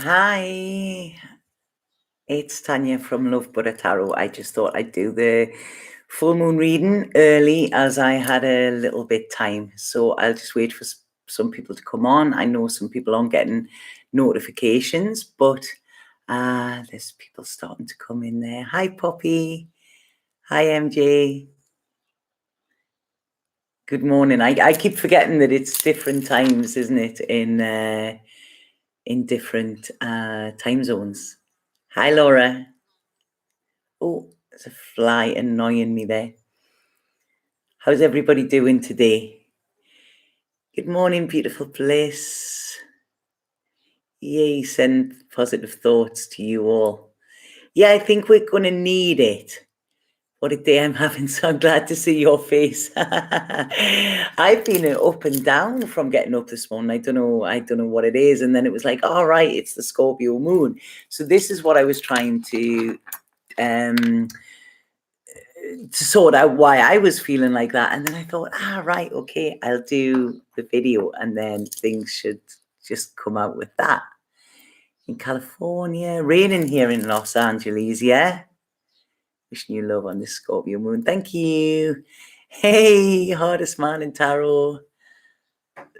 Hi, it's Tanya from Love Butter Tarot. I just thought I'd do the full moon reading early as I had a little bit time. So I'll just wait for some people to come on. I know some people aren't getting notifications, but there's people starting to come in there. Hi, Poppy. Hi, MJ. Good morning. I keep forgetting that it's different times, isn't it, in different time zones. Hi, Laura. Oh, there's a fly annoying me there. How's everybody doing today? Good morning, beautiful bliss. Yay, send positive thoughts to you all. Yeah, I think we're going to need it. What a day I'm having, so I'm glad to see your face. I've been up and down from getting up this morning. I don't know what it is. And then it was like, all right, it's the Scorpio moon. So this is what I was trying to sort out why I was feeling like that. And then I thought, right, okay, I'll do the video and then things should just come out with that. In California, raining here in Los Angeles, yeah? Wishing you love on this Scorpio moon. Thank you. Hey, hardest man in tarot.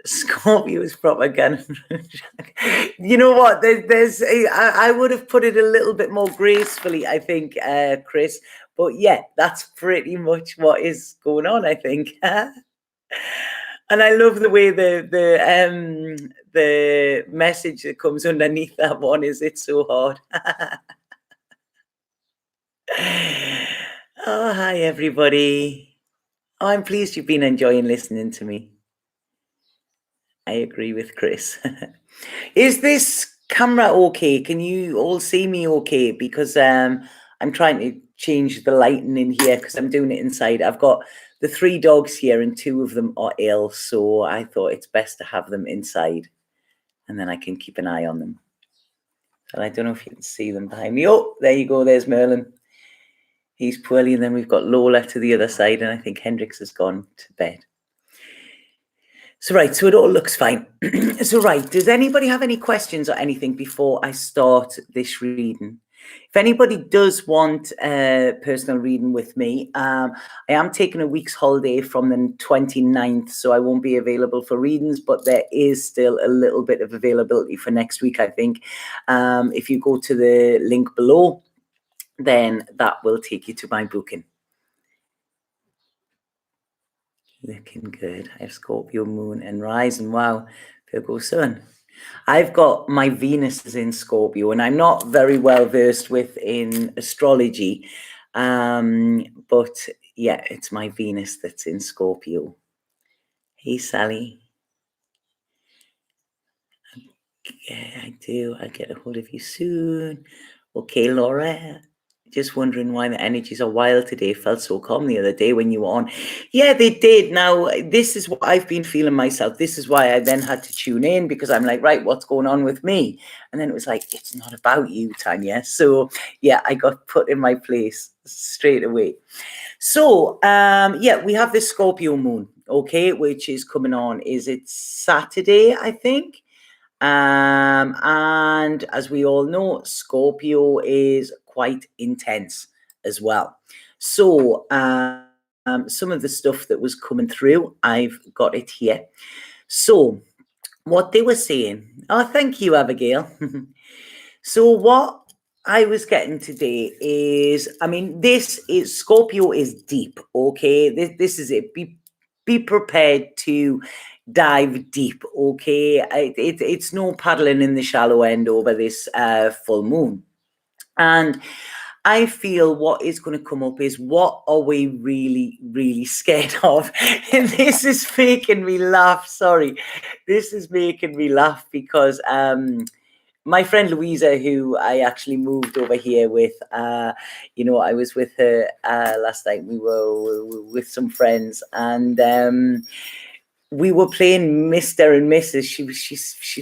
Scorpio is propaganda. You know what? I would have put it a little bit more gracefully, I think, Chris. But yeah, that's pretty much what is going on, I think. And I love the way the message that comes underneath that one is it's so hard. Oh, hi everybody. Oh, I'm pleased you've been enjoying listening to me. I agree with Chris. Is this camera okay? Can you all see me okay? Because I'm trying to change the lighting in here because I'm doing it inside. I've got the 3 dogs here and 2 of them are ill. So I thought it's best to have them inside and then I can keep an eye on them. And I don't know if you can see them behind me. Oh, there you go. There's Merlin. He's poorly. And then we've got Lola to the other side. And I think Hendrix has gone to bed. So, right, so it all looks fine. So, right, does anybody have any questions or anything before I start this reading? If anybody does want a personal reading with me, I am taking a week's holiday from the 29th, so I won't be available for readings, but there is still a little bit of availability for next week, I think. If you go to the link below, then that will take you to my booking. Looking good. I have Scorpio moon and rising. Wow, Virgo sun. I've got my Venus is in Scorpio, and I'm not very well versed in astrology. But yeah, it's my Venus that's in Scorpio. Hey, Sally. Yeah, I do. I'll get a hold of you soon. Okay, Laura. Just wondering why the energies are wild today. Felt so calm the other day when you were on. Yeah, they did. Now, this is what I've been feeling myself. This is why I then had to tune in because I'm like, right, what's going on with me? And then it was like, it's not about you, Tanya. So yeah, I got put in my place straight away. So yeah, we have this Scorpio moon, okay, which is coming on. Is it Saturday, I think? And as we all know, Scorpio is quite intense as well. So some of the stuff that was coming through, I've got it here. So what they were saying, oh, thank you, Abigail. So what I was getting today is, I mean, Scorpio is deep, okay? This is it. Be prepared to dive deep, okay? It's no paddling in the shallow end over this full moon. And I feel what is going to come up is what are we really, really scared of? And this is making me laugh. Sorry. This is making me laugh because my friend Louisa, who I actually moved over here with, I was with her last night. We were with some friends and we were playing Mr. and Mrs. She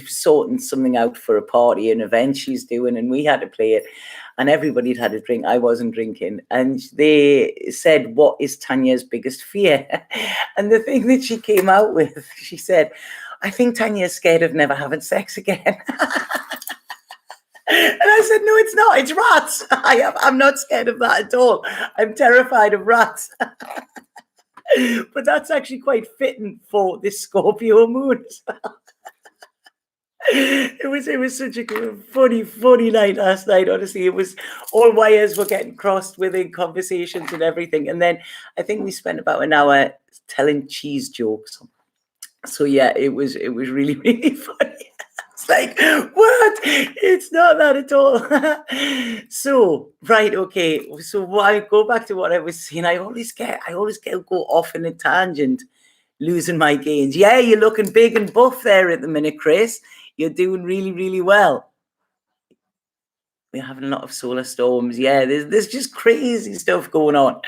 was sorting something out for a party, an event she's doing, and we had to play it. And everybody had a drink. I wasn't drinking. And they said, what is Tanya's biggest fear? And the thing that she came out with, she said, I think Tanya's scared of never having sex again. And I said, no, it's not. It's rats. I'm not scared of that at all. I'm terrified of rats. But that's actually quite fitting for this Scorpio moon as well. It was such a funny night last night. Honestly, it was all wires were getting crossed within conversations and everything. And then I think we spent about an hour telling cheese jokes. So yeah, it was really, really funny. It's like, what? It's not that at all. So, right, okay. So I go back to what I was saying. I always get go off in a tangent, losing my gains. Yeah, you're looking big and buff there at the minute, Chris. You're doing really, really well. We're having a lot of solar storms. Yeah, there's just crazy stuff going on.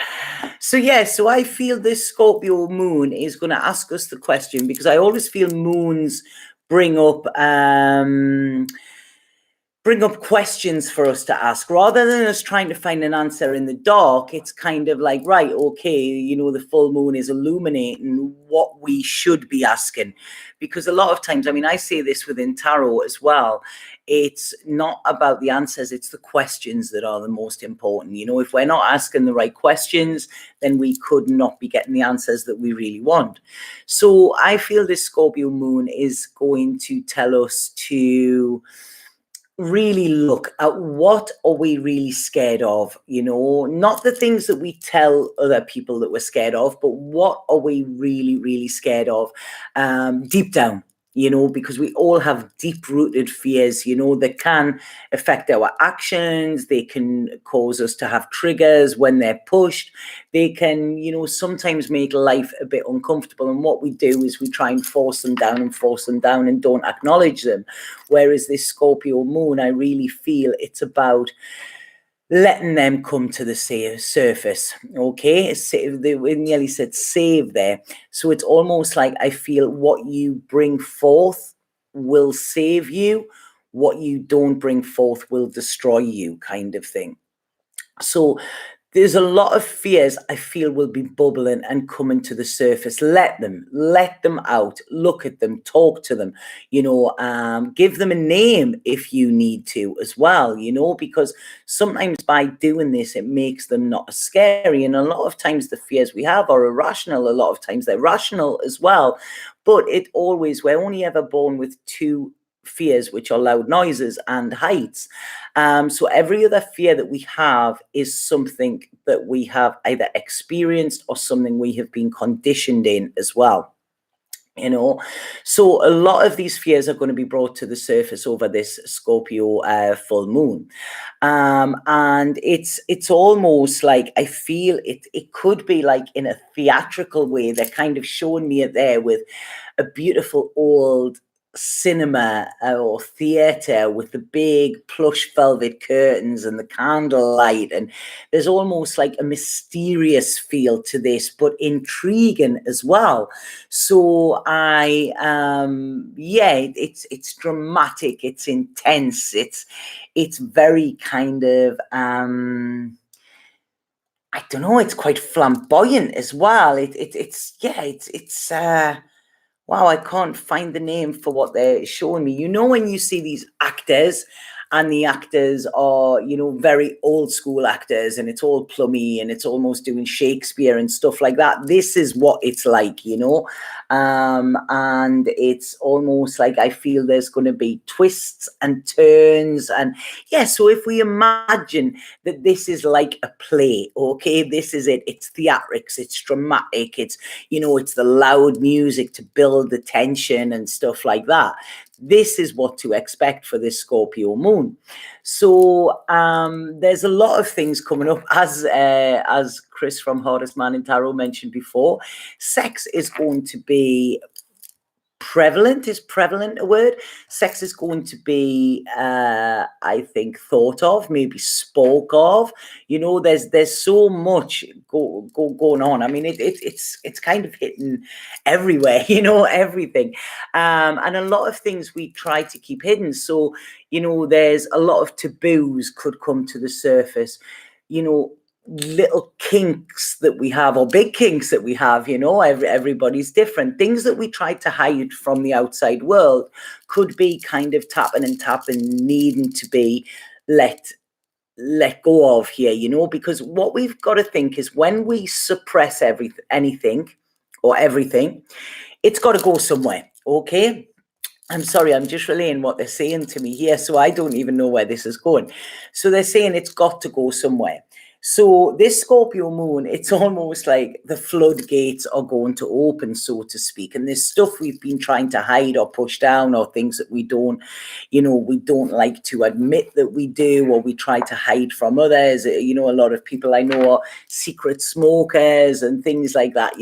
So yeah, so I feel this Scorpio moon is going to ask us the question, because I always feel moons bring up questions for us to ask, rather than us trying to find an answer in the dark. It's kind of like, right, okay, the full moon is illuminating what we should be asking. Because a lot of times, I mean, I say this within tarot as well, it's not about the answers, it's the questions that are the most important. If we're not asking the right questions, then we could not be getting the answers that we really want. So I feel this Scorpio moon is going to tell us to really look at what are we really scared of, not the things that we tell other people that we're scared of, but what are we really, really scared of deep down, because we all have deep-rooted fears, that can affect our actions. They can cause us to have triggers when they're pushed. They can, sometimes make life a bit uncomfortable. And what we do is we try and force them down and don't acknowledge them. Whereas this Scorpio moon, I really feel it's about letting them come to the surface. Okay, we nearly said save there. So it's almost like I feel what you bring forth will save you, what you don't bring forth will destroy you, kind of thing. So there's a lot of fears I feel will be bubbling and coming to the surface. Let them out, look at them, talk to them, give them a name if you need to as well, because sometimes by doing this, it makes them not as scary. And a lot of times the fears we have are irrational. A lot of times they're rational as well. But we're only ever born with two fears, which are loud noises and heights. So every other fear that we have is something that we have either experienced or something we have been conditioned in as well. So a lot of these fears are going to be brought to the surface over this Scorpio full moon. And it's almost like I feel it could be like in a theatrical way. They're kind of showing me it there with a beautiful old cinema or theater with the big plush velvet curtains and the candlelight, and there's almost like a mysterious feel to this, but intriguing as well. So it's dramatic, it's intense, it's very kind of I don't know, it's quite flamboyant as well. Wow, I can't find the name for what they're showing me. When you see these actors, and the actors are, very old school actors, and it's all plummy and it's almost doing Shakespeare and stuff like that. This is what it's like, and it's almost like I feel there's going to be twists and turns. And yeah, so if we imagine that this is like a play, okay, this is it. It's theatrics, it's dramatic, it's, it's the loud music to build the tension and stuff like that. This is what to expect for this Scorpio moon. So there's a lot of things coming up, as Chris from Hardest Man in Tarot mentioned before. Sex is going to be prevalent. Is prevalent a word? Sex is going to be, I think, thought of, maybe spoke of. There's so much going on. I mean, it's kind of hitting everywhere. Everything, and a lot of things we try to keep hidden. So there's a lot of taboos could come to the surface. little kinks that we have, or big kinks that we have, everybody's different. Things that we try to hide from the outside world could be kind of tapping, needing to be let go of here, because what we've got to think is when we suppress anything or everything, it's got to go somewhere, okay? I'm sorry, I'm just relaying what they're saying to me here, so I don't even know where this is going. So they're saying it's got to go somewhere. So this Scorpio moon, it's almost like the floodgates are going to open, so to speak. And there's stuff we've been trying to hide or push down, or things that we don't like to admit that we do, or we try to hide from others. A lot of people I know are secret smokers and things like that.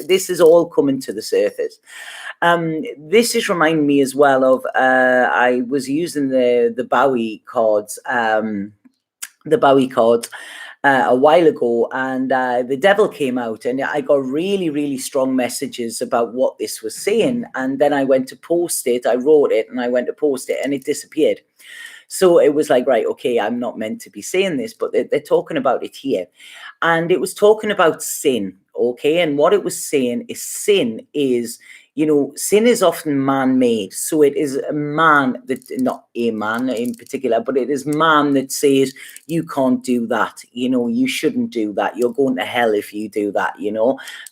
This is all coming to the surface. This is reminding me as well of, I was using the Bowie cards, a while ago, and the devil came out, and I got really, really strong messages about what this was saying. And then I went to post it, I wrote it, and I went to post it, and it disappeared. So it was like, right, okay, I'm not meant to be saying this, but they're talking about it here. And it was talking about sin, okay? And what it was saying is sin is, sin is often man-made. So it is a man that, not a man in particular, but it is man that says, you can't do that. You shouldn't do that. You're going to hell if you do that,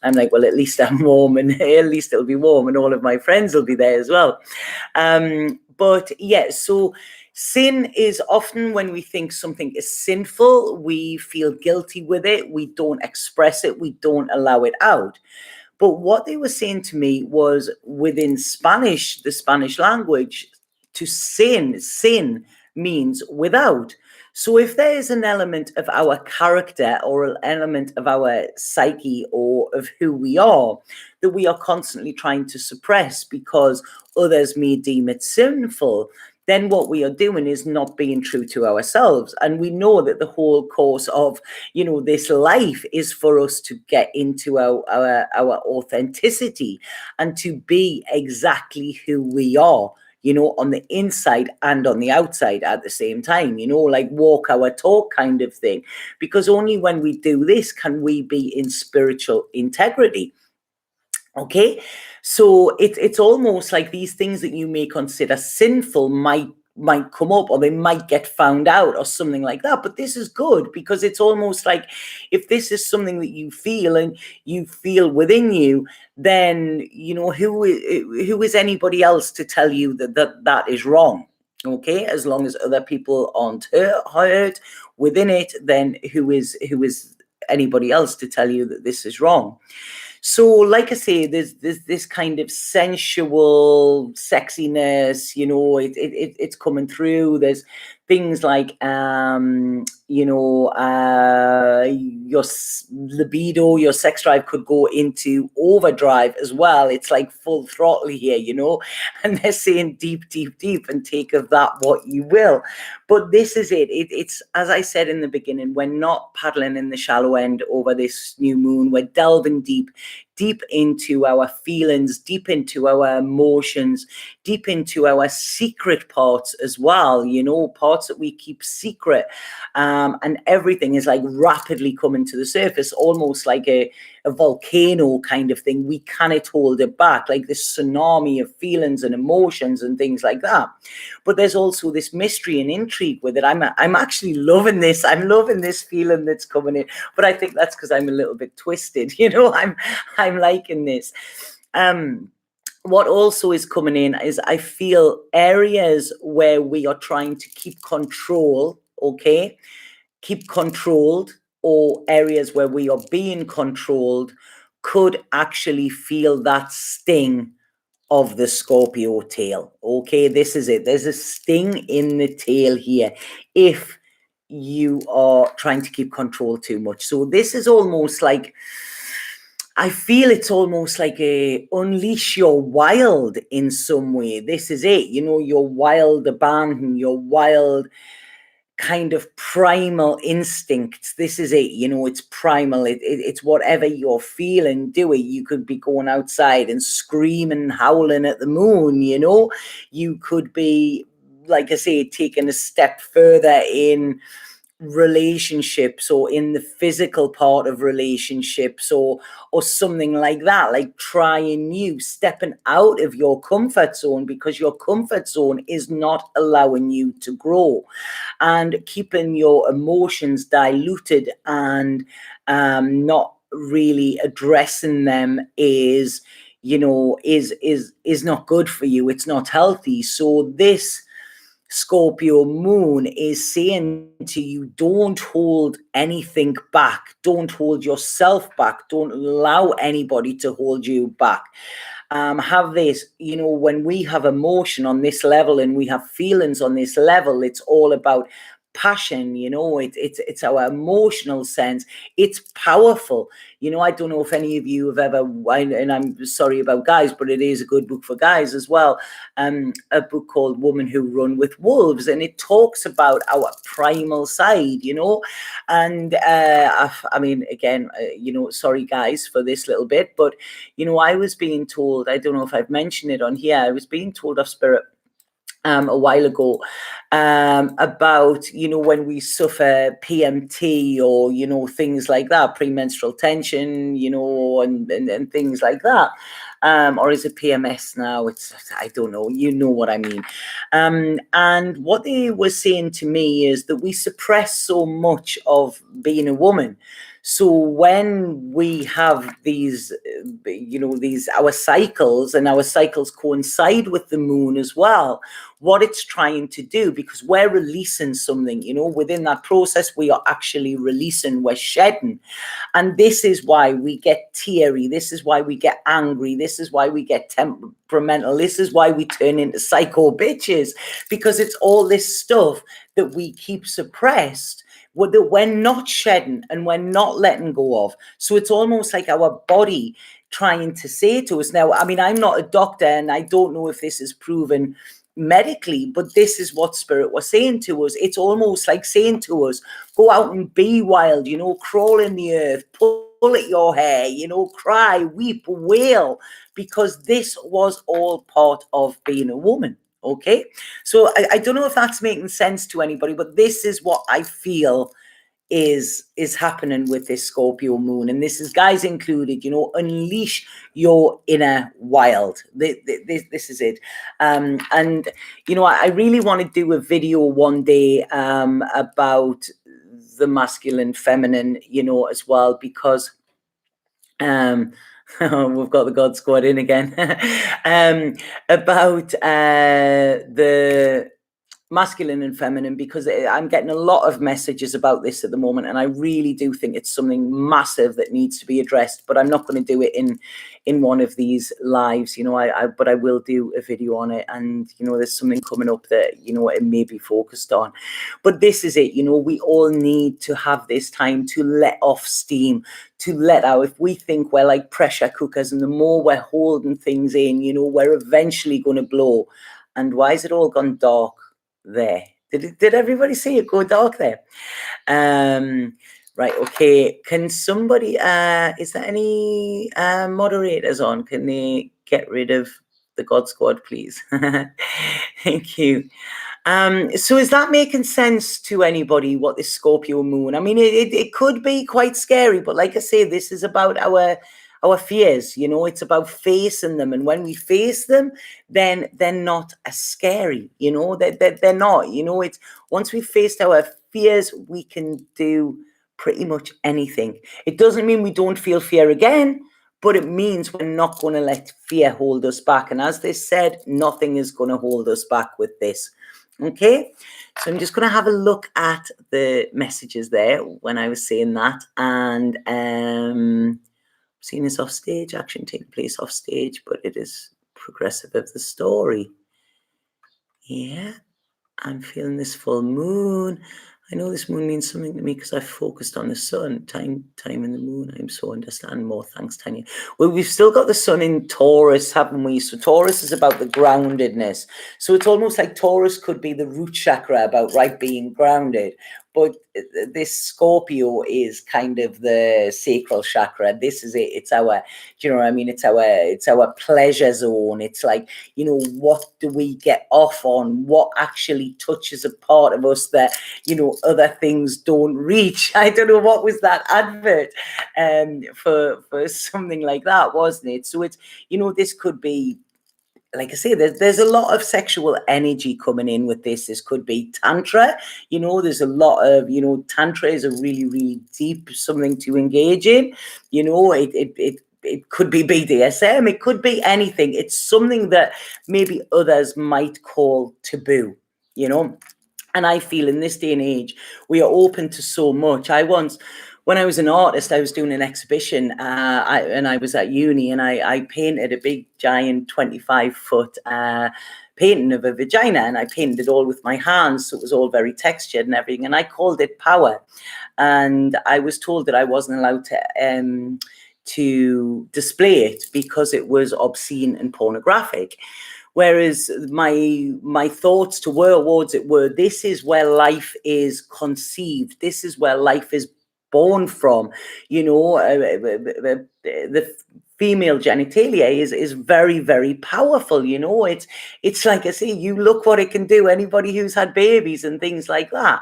I'm like, well, at least I'm warm, and at least it'll be warm, and all of my friends will be there as well. But yeah, so sin is often, when we think something is sinful, we feel guilty with it. We don't express it. We don't allow it out. But what they were saying to me was, within Spanish, the Spanish language, to sin means without. So if there is an element of our character, or an element of our psyche, or of who we are, that we are constantly trying to suppress because others may deem it sinful, then what we are doing is not being true to ourselves. And we know that the whole course of, this life is for us to get into our authenticity, and to be exactly who we are, on the inside and on the outside at the same time, like walk our talk kind of thing. Because only when we do this can we be in spiritual integrity. Okay, so it's almost like these things that you may consider sinful might come up, or they might get found out, or something like that. But this is good, because it's almost like, if this is something that you feel, and you feel within you, then who is anybody else to tell you that is wrong? Okay, as long as other people aren't hurt within it, then who is anybody else to tell you that this is wrong? So, like I say, there's this kind of sensual sexiness, it's coming through. There's things like, your libido, your sex drive could go into overdrive as well. It's like full throttle here, and they're saying deep, deep, deep, and take of that what you will. But this is it. It's, as I said in the beginning, we're not paddling in the shallow end over this new moon. We're delving deep into our feelings, deep into our emotions, deep into our secret parts as well, parts that we keep secret. And everything is like rapidly coming to the surface, almost like a volcano kind of thing. We cannot hold it back, like this tsunami of feelings and emotions and things like that. But there's also this mystery and intrigue with it. I'm actually loving this. I'm loving this feeling that's coming in. But I think that's because I'm a little bit twisted. I'm liking this. What also is coming in is, I feel areas where we are trying to keep control, okay? Keep controlled, or areas where we are being controlled, could actually feel that sting of the Scorpio tail. Okay, this is it. There's a sting in the tail here if you are trying to keep control too much. So this is almost like, I feel it's almost like a unleash your wild in some way. This is it, your wild abandon, your wild kind of primal instincts. This is it, it's primal. It's whatever you're feeling, do it. You could be going outside and screaming and howling at the moon, you could be, like I say, taking a step further in relationships or in the physical part of relationships or something like that, like trying new, stepping out of your comfort zone, because your comfort zone is not allowing you to grow, and keeping your emotions diluted and not really addressing them is, you know, is not good for you. It's not healthy. So this Scorpio moon is saying to you, don't hold anything back. Don't hold yourself back. Don't allow anybody to hold you back. Have this, you know, when we have emotion on this level and we have feelings on this level, it's all about passion, you know, it's our emotional sense. It's powerful. You know, I don't know if any of you have ever, and I'm sorry about guys, but it is a good book for guys as well. A book called Women Who Run with Wolves, and it talks about our primal side, you know. And I mean, again, you know, sorry guys for this little bit, but you know, I was being told, I don't know if I've mentioned it on here, I was being told of Spirit a while ago about, you know, when we suffer PMT or, you know, things like that, premenstrual tension, you know, and things like that. Or is it PMS now? It's, I don't know, you know what I mean. And what they were saying to me is that we suppress so much of being a woman. So when we have these, you know, these, our cycles, and our cycles coincide with the moon as well, what it's trying to do, because we're releasing something, you know, within that process, we are actually releasing, we're shedding. And this is why we get teary. This is why we get angry. This is why we get temperamental. This is why we turn into psycho bitches, because it's all this stuff that we keep suppressed, that we're not shedding and we're not letting go of. So it's almost like our body trying to say to us. Now, I mean, I'm not a doctor and I don't know if this is proven medically, but this is what Spirit was saying to us. It's almost like saying to us, go out and be wild, you know, crawl in the earth, pull at your hair, you know, cry, weep, wail, because this was all part of being a woman. Okay, so I don't know if that's making sense to anybody, but this is what I feel is happening with this Scorpio moon, and this is guys included, you know, unleash your inner wild. This is it. And you know, I really want to do a video one day about the masculine, feminine, you know, as well, because we've got the God Squad in again. About the masculine and feminine, because I'm getting a lot of messages about this at the moment, and I really do think it's something massive that needs to be addressed. But I'm not going to do it in one of these lives, you know. But I will do a video on it, and you know, there's something coming up that, you know, it may be focused on. But this is it, you know, we all need to have this time to let off steam, to let out. If we think we're like pressure cookers, and the more we're holding things in, you know, we're eventually going to blow. And why has it all gone dark there? Did everybody see it go dark there? Right, okay, can somebody is there any moderators on? Can they get rid of the God Squad, please? Thank you. So is that making sense to anybody, what this Scorpio moon? I mean, it could be quite scary, but like I say, this is about our fears, you know. It's about facing them, and when we face them, then they're not as scary, you know. They're not, you know. It's once we've faced our fears, we can do pretty much anything. It doesn't mean we don't feel fear again, but it means we're not going to let fear hold us back. And as they said, nothing is going to hold us back with this. Okay, so I'm just going to have a look at the messages there when I was saying that. And scene is off stage, action taking place off stage, but it is progressive of the story. Yeah, I'm feeling this full moon. I know this moon means something to me because I've focused on the sun. Time in the moon. I'm so understanding more. Thanks, Tanya. Well, we've still got the sun in Taurus, haven't we? So Taurus is about the groundedness. So it's almost like Taurus could be the root chakra, about right being grounded. but this Scorpio is kind of the sacral chakra. This is it. It's our, do you know what I mean? It's our pleasure zone. It's like, you know, what do we get off on? What actually touches a part of us that, you know, other things don't reach? I don't know, what was that advert for something like that, wasn't it? So it's, you know, this could be, like I say, there's a lot of sexual energy coming in with this. This could be tantra, you know, there's a lot of, you know, tantra is a really, really deep something to engage in, you know, it could be BDSM, it could be anything. It's something that maybe others might call taboo, you know. And I feel in this day and age, we are open to so much. When I was an artist, I was doing an exhibition and I was at uni, and I painted a big, giant 25-foot painting of a vagina, and I painted it all with my hands. So it was all very textured and everything. And I called it Power. And I was told that I wasn't allowed to display it because it was obscene and pornographic. Whereas my thoughts towards it were, this is where life is conceived. This is where life is born from. You know, the female genitalia is very, very powerful. You know, it's like I say, you look what it can do. Anybody who's had babies and things like that.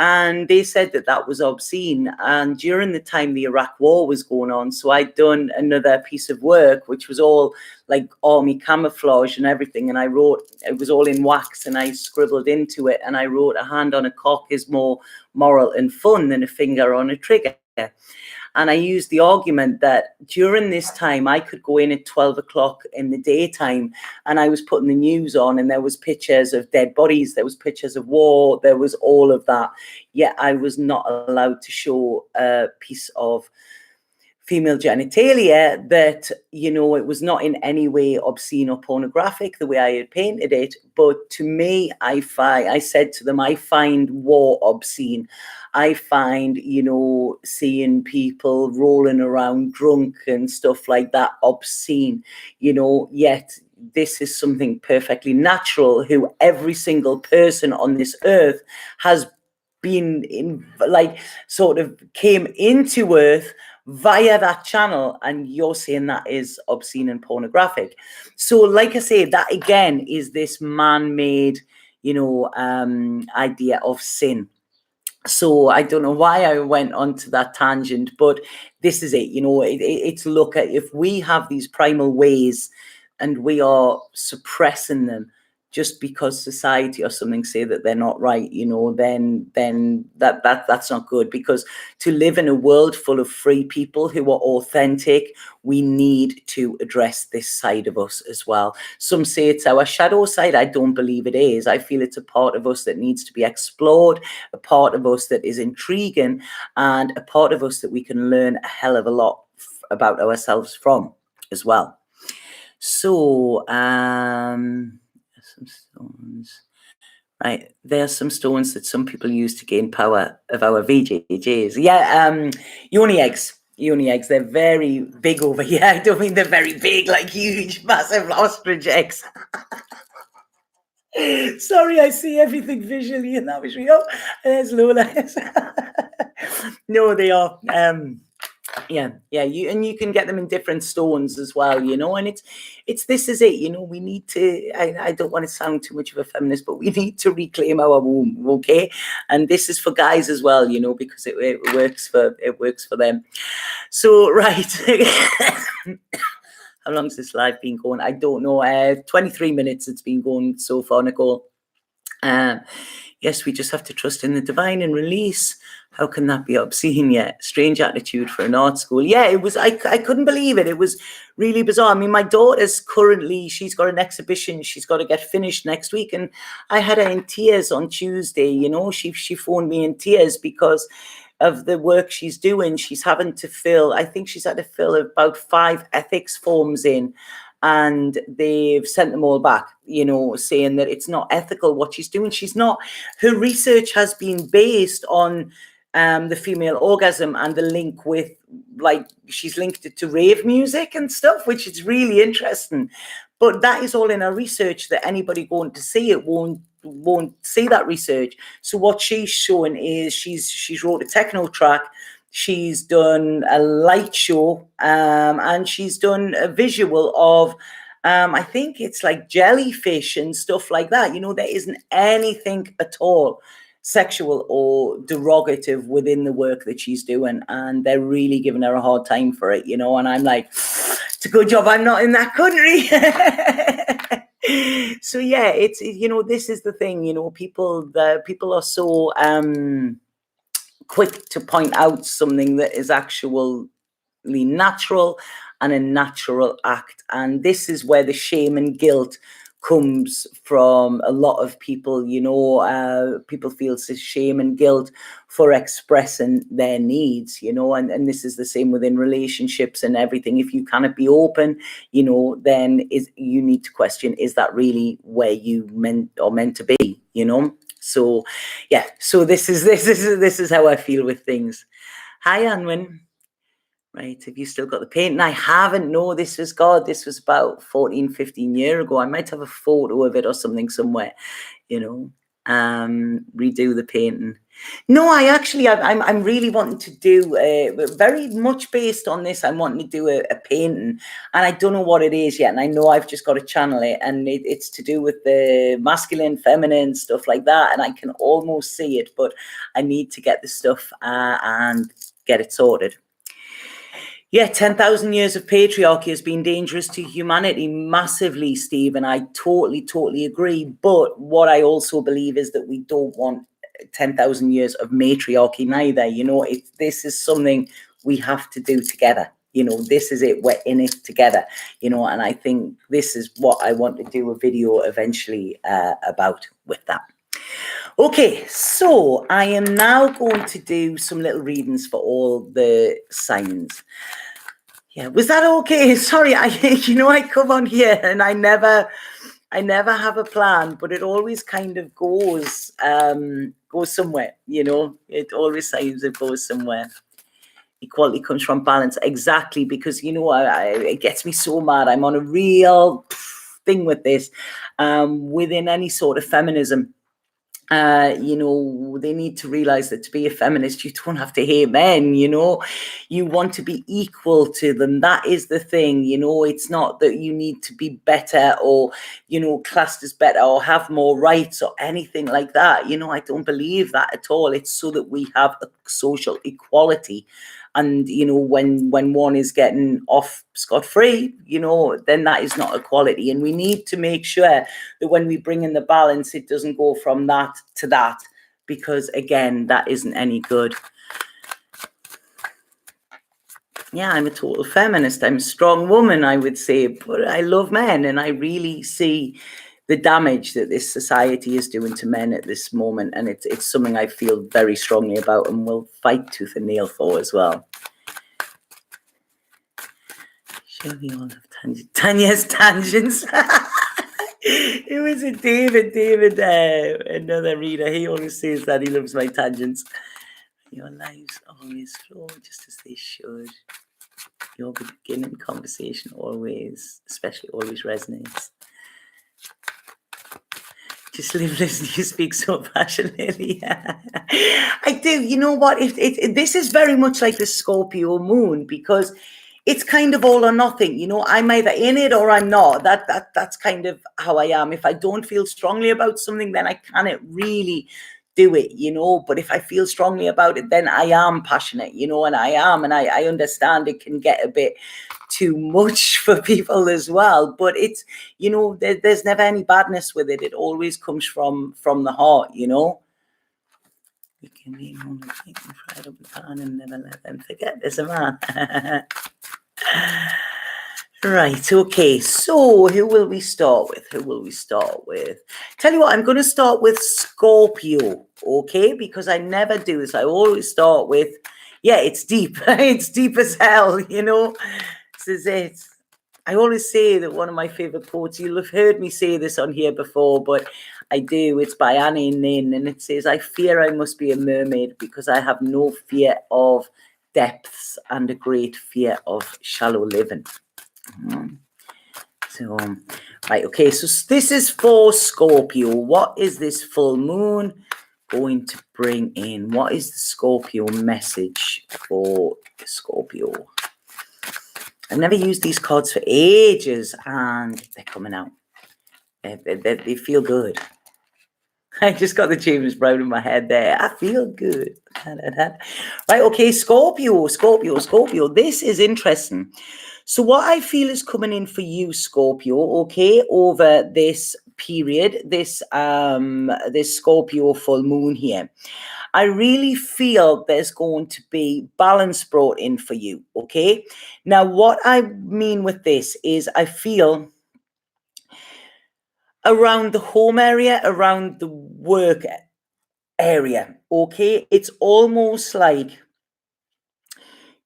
And they said that that was obscene. And during the time the Iraq war was going on, so I'd done another piece of work, which was all like army camouflage and everything. And I wrote, it was all in wax, and I scribbled into it. And I wrote, a hand on a cock is more moral and fun than a finger on a trigger. And I used the argument that during this time, I could go in at 12 o'clock in the daytime, and I was putting the news on, and there was pictures of dead bodies, there was pictures of war, there was all of that. Yet I was not allowed to show a piece of female genitalia that, you know, it was not in any way obscene or pornographic the way I had painted it. But to me, I said to them, I find war obscene. I find, you know, seeing people rolling around drunk and stuff like that obscene, you know, yet this is something perfectly natural, who every single person on this earth has been in, like, sort of came into earth via that channel, and you're saying that is obscene and pornographic. So like I say, that again is this man-made, you know, idea of sin. So I don't know why I went onto that tangent, but this is it, you know, it's look at, if we have these primal ways and we are suppressing them just because society or something say that they're not right, you know, then that's not good. Because to live in a world full of free people who are authentic, we need to address this side of us as well. Some say it's our shadow side. I don't believe it is. I feel it's a part of us that needs to be explored, a part of us that is intriguing, and a part of us that we can learn a hell of a lot about ourselves from as well. So, some stones. Right, there are some stones that some people use to gain power of our VJJs. Yeah, yoni eggs. Yoni eggs, they're very big over here. I don't mean they're very big, like huge, massive ostrich eggs. Sorry, I see everything visually in that visually. Oh, there's Lola. No, they are. Yeah, you can get them in different stones as well, you know, and it's this is it, you know, we need to, I don't want to sound too much of a feminist, but we need to reclaim our womb, okay? And this is for guys as well, you know, because it works for them. So right. How long has this live been going? I don't know. 23 minutes it's been going so far, Nicole. Yes, we just have to trust in the divine and release. How can that be obscene yet? Strange attitude for an art school. Yeah, it was. I couldn't believe it. It was really bizarre. I mean, my daughter's currently, she's got an exhibition. She's got to get finished next week. And I had her in tears on Tuesday. You know, she phoned me in tears because of the work she's doing. She's having to fill, I think she's had to fill about 5 ethics forms in. And they've sent them all back, you know, saying that it's not ethical what she's doing. She's not, her research has been based on the female orgasm and the link with, like, she's linked it to rave music and stuff, which is really interesting. But that is all in her research that anybody going to see it won't won't see that research. So what she's showing is she's wrote a techno track, she's done a light show, and she's done a visual of I think it's like jellyfish and stuff like that. You know, there isn't anything at all sexual or derogative within the work that she's doing, and they're really giving her a hard time for it, you know. And I'm like, it's a good job I'm not in that country. So yeah, it's, you know, this is the thing, you know, people are so quick to point out something that is actually natural and a natural act. And this is where the shame and guilt comes from a lot of people, you know. People feel shame and guilt for expressing their needs, you know, and this is the same within relationships and everything. If you cannot be open, you know, then you need to question, is that really where you meant to be, you know? So yeah, so this is how I feel with things. Hi, Anwin. Right, have you still got the painting? I haven't. No, this was about 14, 15 years ago. I might have a photo of it or something somewhere, you know. Redo the painting. No, I'm really wanting to do very much based on this. I'm wanting to do a painting, and I don't know what it is yet. And I know I've just got to channel it, and it's to do with the masculine, feminine, stuff like that. And I can almost see it, but I need to get the stuff and get it sorted. Yeah, 10,000 years of patriarchy has been dangerous to humanity massively, Steve, and I totally agree. But what I also believe is that we don't want 10,000 years of matriarchy neither. You know, this is something we have to do together. You know, this is it. We're in it together, you know, and I think this is what I want to do a video eventually about with that. Okay, so I am now going to do some little readings for all the signs. Yeah, was that okay? Sorry, you know, I come on here and I never have a plan, but it always kind of goes somewhere, you know. It always seems it goes somewhere. Equality comes from balance, exactly, because, you know, it gets me so mad. I'm on a real thing with this within any sort of feminism. You know, they need to realize that to be a feminist, you don't have to hate men, you know. You want to be equal to them. That is the thing, you know. It's not that you need to be better or, you know, classed as better or have more rights or anything like that. You know, I don't believe that at all. It's so that we have a social equality. And, you know, when one is getting off scot-free, you know, then that is not equality. And we need to make sure that when we bring in the balance, it doesn't go from that to that, because, again, that isn't any good. Yeah, I'm a total feminist. I'm a strong woman, I would say, but I love men, and I really see the damage that this society is doing to men at this moment, and it's something I feel very strongly about and will fight tooth and nail for as well. Sure, we all have Tanya's tangents. It was a David, another reader. He always says that he loves my tangents. Your lives always flow just as they should. Your beginning conversation always, especially always resonates. Just listen, you speak so passionately. I do. You know what? This is very much like the Scorpio moon, because it's kind of all or nothing. You know, I'm either in it or I'm not. That's kind of how I am. If I don't feel strongly about something, then I cannot really do it, you know. But if I feel strongly about it, then I am passionate, you know, and I understand it can get a bit too much for people as well, but it's, you know, there's never any badness with it. It always comes from the heart, you know. We can be pride up and never let them forget there's a man. Right, okay, so who will we start with? Tell you what, I'm going to start with Scorpio, okay, because I never do this. I always start with, yeah, it's deep. It's deep as hell, you know. This is it. I always say that one of my favorite quotes, you'll have heard me say this on here before, but I do. It's by Annie Nin, and it says, I fear I must be a mermaid because I have no fear of depths and a great fear of shallow living. So Right, okay, so this is for Scorpio. What is this full moon going to bring in? What is the Scorpio message for Scorpio? I've never used these cards for ages, and they're coming out. They feel good. I just got the James Brown in my head there. I feel good. Right, okay, Scorpio. This is interesting. So what I feel is coming in for you, Scorpio, okay, over this period, this Scorpio full moon here. I really feel there's going to be balance brought in for you, okay? Now, what I mean with this is I feel around the home area, around the work area, okay? It's almost like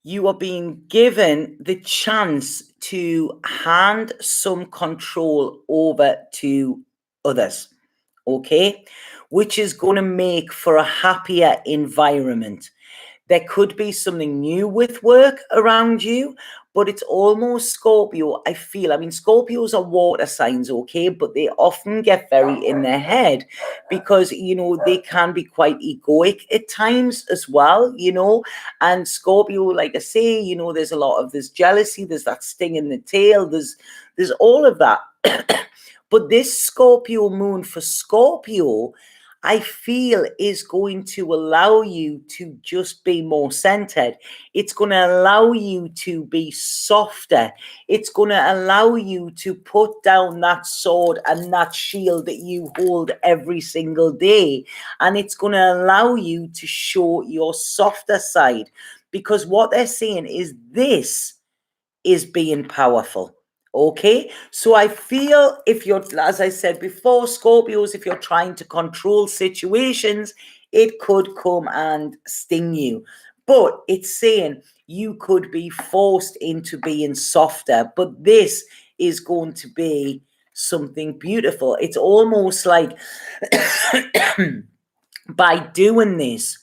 you are being given the chance to hand some control over to others, okay? Which is going to make for a happier environment. There could be something new with work around you, but it's almost Scorpio, I feel. I mean, Scorpios are water signs, okay, but they often get very in their head because, you know, they can be quite egoic at times as well, you know. And Scorpio, like I say, you know, there's a lot of this jealousy, there's that sting in the tail, there's all of that. But this Scorpio moon for Scorpio, I feel is going to allow you to just be more centered. It's going to allow you to be softer. It's going to allow you to put down that sword and that shield that you hold every single day. And it's going to allow you to show your softer side. Because what they're saying is this is being powerful. Okay, so I feel if you're, as I said before, Scorpios, if you're trying to control situations, it could come and sting you. But it's saying you could be forced into being softer. But this is going to be something beautiful. It's almost like by doing this,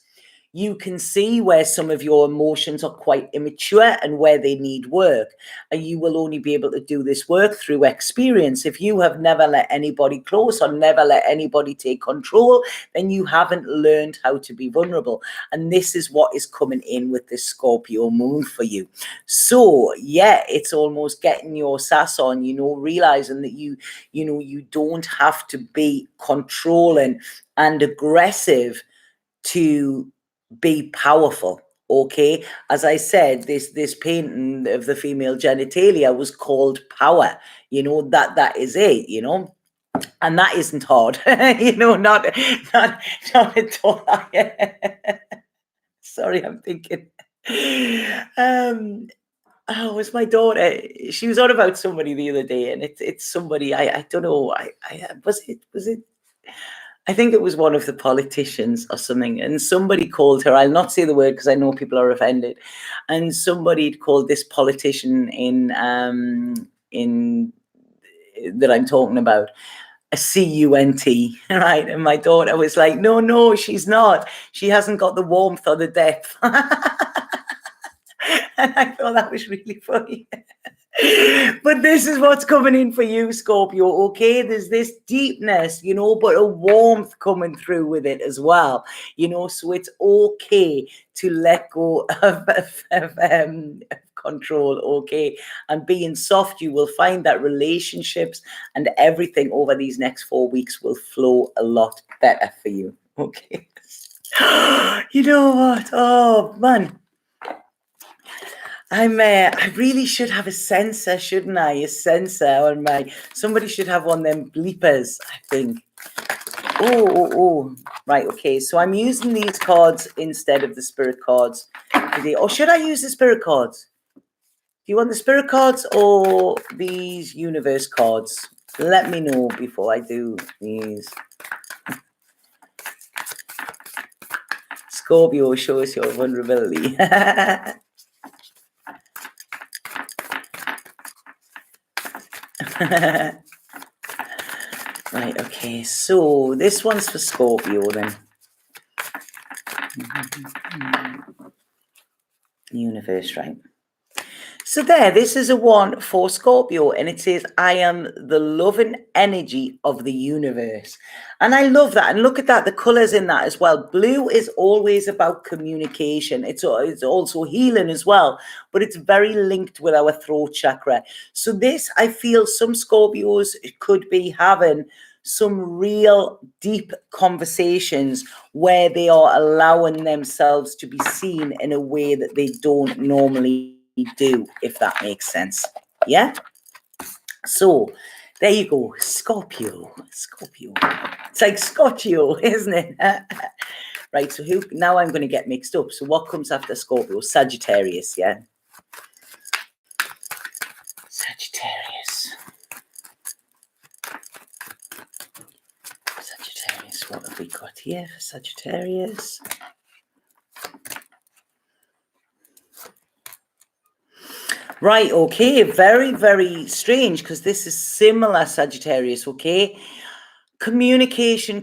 you can see where some of your emotions are quite immature and where they need work. And you will only be able to do this work through experience. If you have never let anybody close or never let anybody take control, then you haven't learned how to be vulnerable. And this is what is coming in with this Scorpio moon for you. So, yeah, it's almost getting your sass on, you know, realizing that you don't have to be controlling and aggressive to be powerful. Okay, as I said, this painting of the female genitalia was called power. You know, that is it, you know, and that isn't hard. You know, not at all. Sorry, I'm thinking. Oh, it was my daughter. She was on about somebody the other day, and it's somebody I don't know. I was it. I think it was one of the politicians or something, and somebody called her. I'll not say the word because I know people are offended. And somebody called this politician in that I'm talking about a cunt, right? And my daughter was like, "No, she's not. She hasn't got the warmth or the depth." And I thought that was really funny. But this is what's coming in for you, Scorpio, okay? There's this deepness, you know, but a warmth coming through with it as well, you know, so it's okay to let go of control, okay? And being soft, you will find that relationships and everything over these next 4 weeks will flow a lot better for you, okay? You know what? Oh, man. I really should have a sensor, shouldn't I? A sensor on somebody should have one of them bleepers, I think. Oh. Right, okay. So I'm using these cards instead of the spirit cards today. Or should I use the spirit cards? Do you want the spirit cards or these universe cards? Let me know before I do these. Scorpio, show us your vulnerability. Right, okay, so this one's for Scorpio then. Universe, right? So this is a one for Scorpio, and it says, I am the loving energy of the universe. And I love that. And look at that, the colors in that as well. Blue is always about communication. It's also healing as well, but it's very linked with our throat chakra. So this, I feel some Scorpios could be having some real deep conversations where they are allowing themselves to be seen in a way that they don't normally do, if that makes sense. Yeah. So there you go, Scorpio. It's like Scorpio, isn't it? Right. So who now? I'm going to get mixed up. So what comes after Scorpio? Sagittarius. Yeah. Sagittarius. What have we got here for Sagittarius? Right, okay, very, very strange, because this is similar, Sagittarius, okay? Communication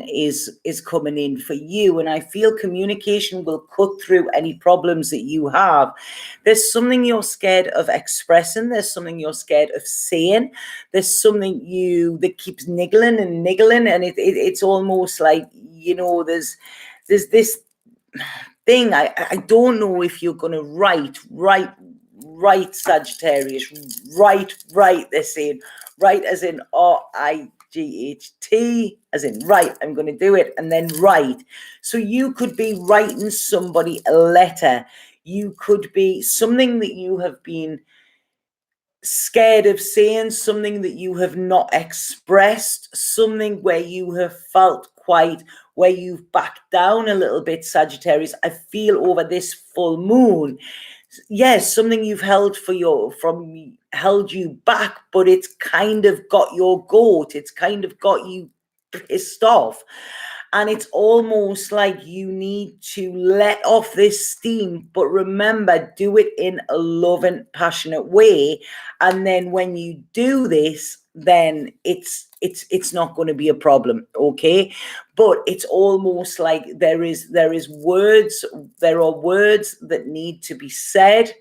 is coming in for you, and I feel communication will cut through any problems that you have. There's something you're scared of expressing, there's something you're scared of saying, there's something that keeps niggling, and it's almost like, you know, there's this thing. I don't know if you're going to write Sagittarius, write, they're saying, write as in RIGHT, as in right, I'm going to do it, and then write. So you could be writing somebody a letter. You could be something that you have been scared of saying, something that you have not expressed, something where you have felt where you've backed down a little bit, Sagittarius. I feel over this full moon, yes, something you've held held you back, but it's kind of got your goat. It's kind of got you pissed off. And it's almost like you need to let off this steam, but remember, do it in a loving, passionate way. And then when you do this, then it's not going to be a problem, okay? But it's almost like there are words that need to be said.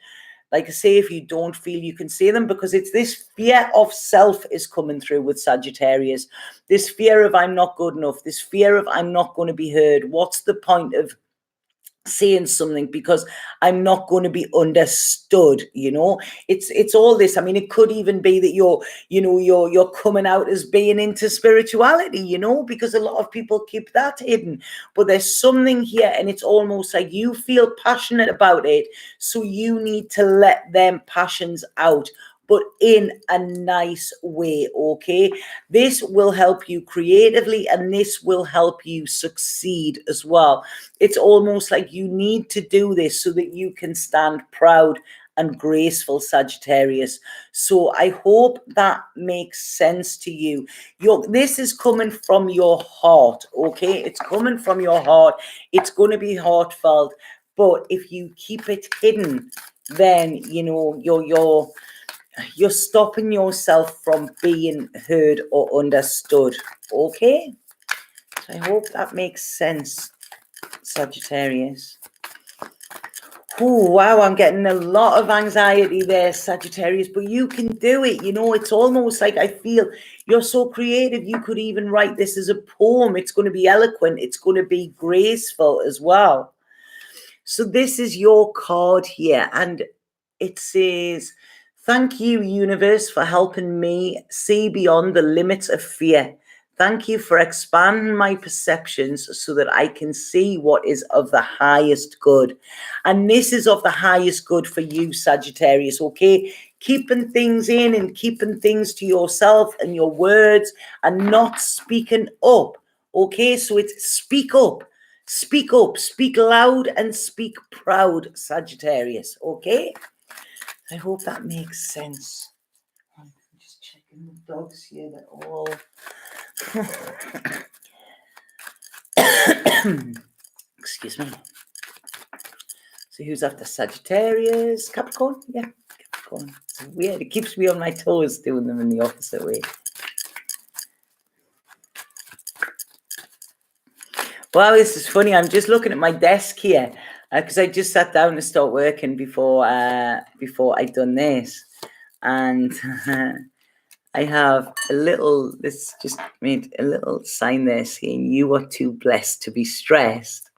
Like I say, if you don't feel you can say them, because it's this fear of self is coming through with Sagittarius. This fear of I'm not good enough, this fear of I'm not going to be heard. What's the point of saying something because I'm not going to be understood? You know, it's all this. I mean, it could even be that you're coming out as being into spirituality, you know, because a lot of people keep that hidden. But there's something here, and it's almost like you feel passionate about it, so you need to let them passions out, but in a nice way, okay? This will help you creatively, and this will help you succeed as well. It's almost like you need to do this so that you can stand proud and graceful, Sagittarius. So I hope that makes sense to you. This is coming from your heart, okay? It's coming from your heart. It's going to be heartfelt, but if you keep it hidden, then, you know, you're stopping yourself from being heard or understood, okay? So I hope that makes sense, Sagittarius. Oh, wow, I'm getting a lot of anxiety there, Sagittarius, but you can do it. You know, it's almost like I feel you're so creative. You could even write this as a poem. It's going to be eloquent. It's going to be graceful as well. So this is your card here, and it says, thank you, universe, for helping me see beyond the limits of fear. Thank you for expanding my perceptions so that I can see what is of the highest good. And this is of the highest good for you, Sagittarius, okay? Keeping things in and keeping things to yourself and your words and not speaking up, okay? So it's speak up, speak loud and speak proud, Sagittarius, okay? I hope that makes sense. I'm just checking the dogs here. They're all... Excuse me. So who's after Sagittarius? Capricorn? Yeah, Capricorn. It's weird. It keeps me on my toes doing them in the opposite way. Wow, this is funny. I'm just looking at my desk here, because I just sat down to start working before I'd done this, and I have this just made a little sign there saying, "You are too blessed to be stressed,"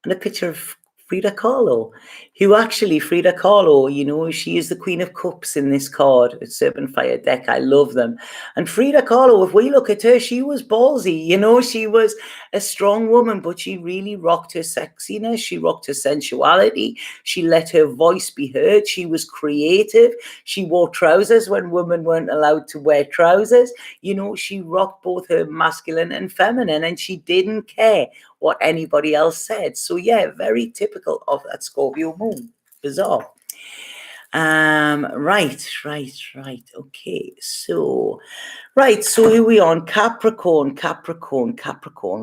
and a picture of Frida Kahlo, Frida Kahlo, she is the Queen of Cups in this card. It's Serpent Fire deck. I love them. And Frida Kahlo, if we look at her, she was ballsy, she was a strong woman, but she really rocked her sexiness. She rocked her sensuality. She let her voice be heard. She was creative. She wore trousers when women weren't allowed to wear trousers. She rocked both her masculine and feminine, and she didn't care what anybody else said. So yeah, very typical of that Scorpio moon. Bizarre. Right. Okay, so who are we on? Capricorn.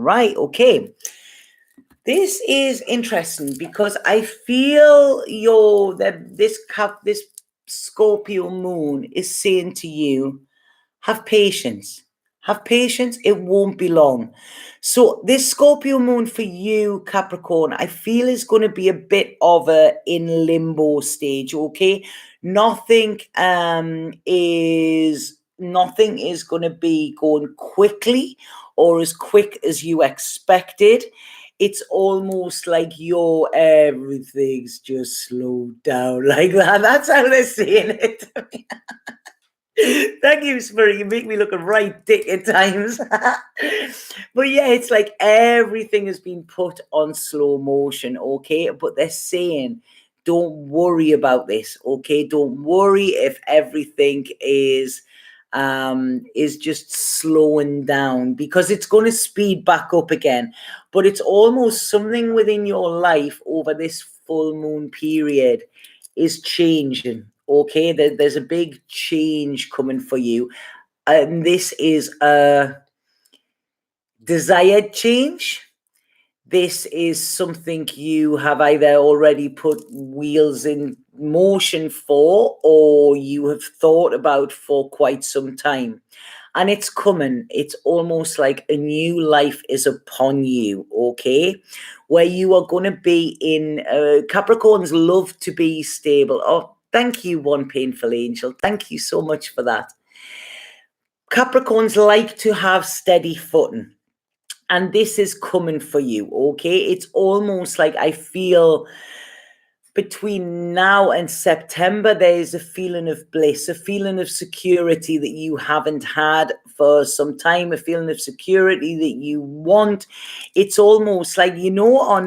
Right, okay. This is interesting because I feel this Scorpio moon is saying to you, have patience. Have patience, it won't be long. So this Scorpio moon for you, Capricorn, I feel is going to be a bit of a in limbo stage, okay? Nothing is going to be going quickly or as quick as you expected. It's almost like everything's just slowed down like that. That's how they're saying it to me. Thank you, Spirit. You make me look a right dick at times. But yeah, it's like everything has been put on slow motion, okay? But they're saying, don't worry about this, okay? Don't worry if everything is just slowing down, because it's going to speed back up again. But it's almost something within your life over this full moon period is changing. Okay, there's a big change coming for you, and this is a desired change. This is something you have either already put wheels in motion for, or you have thought about for quite some time. And it's coming. It's almost like a new life is upon you, okay? Where you are going to be in... Capricorns love to be stable. Oh, thank you, One Painful Angel. Thank you so much for that. Capricorns like to have steady footing. And this is coming for you, okay? It's almost like I feel... between now and September, there's a feeling of bliss, a feeling of security that you haven't had for some time, a feeling of security that you want. It's almost like, on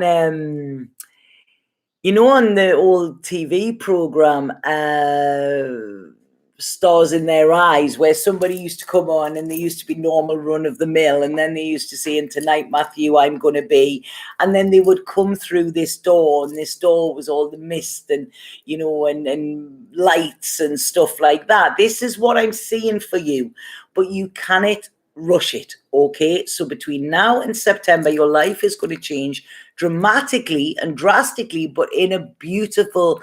the old TV program, Stars in Their Eyes, where somebody used to come on and they used to be normal run of the mill, and then they used to say, "And tonight, Matthew, I'm going to be," and then they would come through this door, and this door was all the mist and and lights and stuff like that. This is what I'm seeing for you, but you cannot rush it, okay? So between now and September, your life is going to change dramatically and drastically, but in a beautiful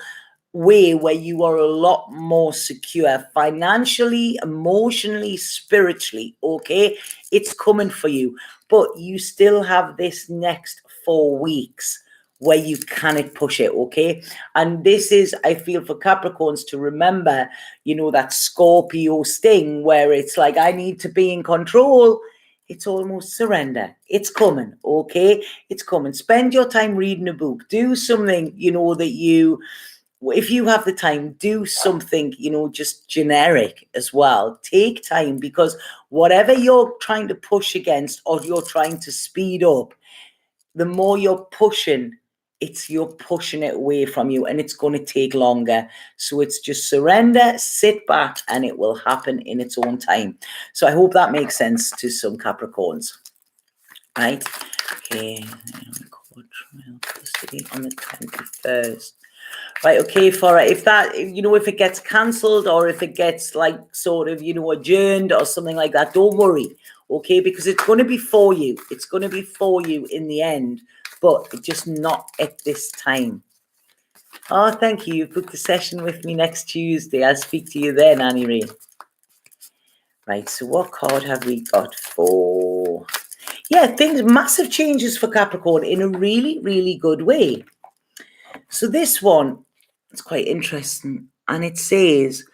way where you are a lot more secure financially, emotionally, spiritually, okay? It's coming for you, but you still have this next 4 weeks where you cannot push it, okay? And this is, I feel, for Capricorns to remember, that Scorpio sting where it's like, I need to be in control. It's almost surrender. It's coming, okay? It's coming. Spend your time reading a book. Do something, that you... if you have the time, do something, just generic as well. Take time, because whatever you're trying to push against or you're trying to speed up, the more you're pushing, you're pushing it away from you, and it's going to take longer. So it's just surrender, sit back, and it will happen in its own time. So I hope that makes sense to some Capricorns. Right? Okay. On the 21st. Right, okay, for if that, if it gets cancelled or if it gets like sort of, adjourned or something like that, don't worry, okay, because it's going to be for you. It's going to be for you in the end, but just not at this time. Oh, thank you. You've booked a session with me next Tuesday. I'll speak to you then, Annie Ray. Right, so what card have we got for... yeah, massive changes for Capricorn in a really, really good way. So this one, it's quite interesting. And it says,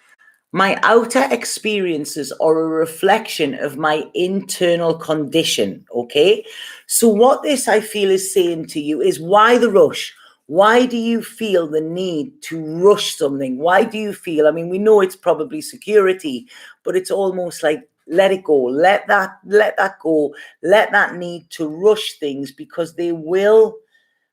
my outer experiences are a reflection of my internal condition. Okay. So what this I feel is saying to you is, why the rush? Why do you feel the need to rush something? Why do you feel, I mean, we know it's probably security, but it's almost like, let it go, let that go, let that need to rush things, because they will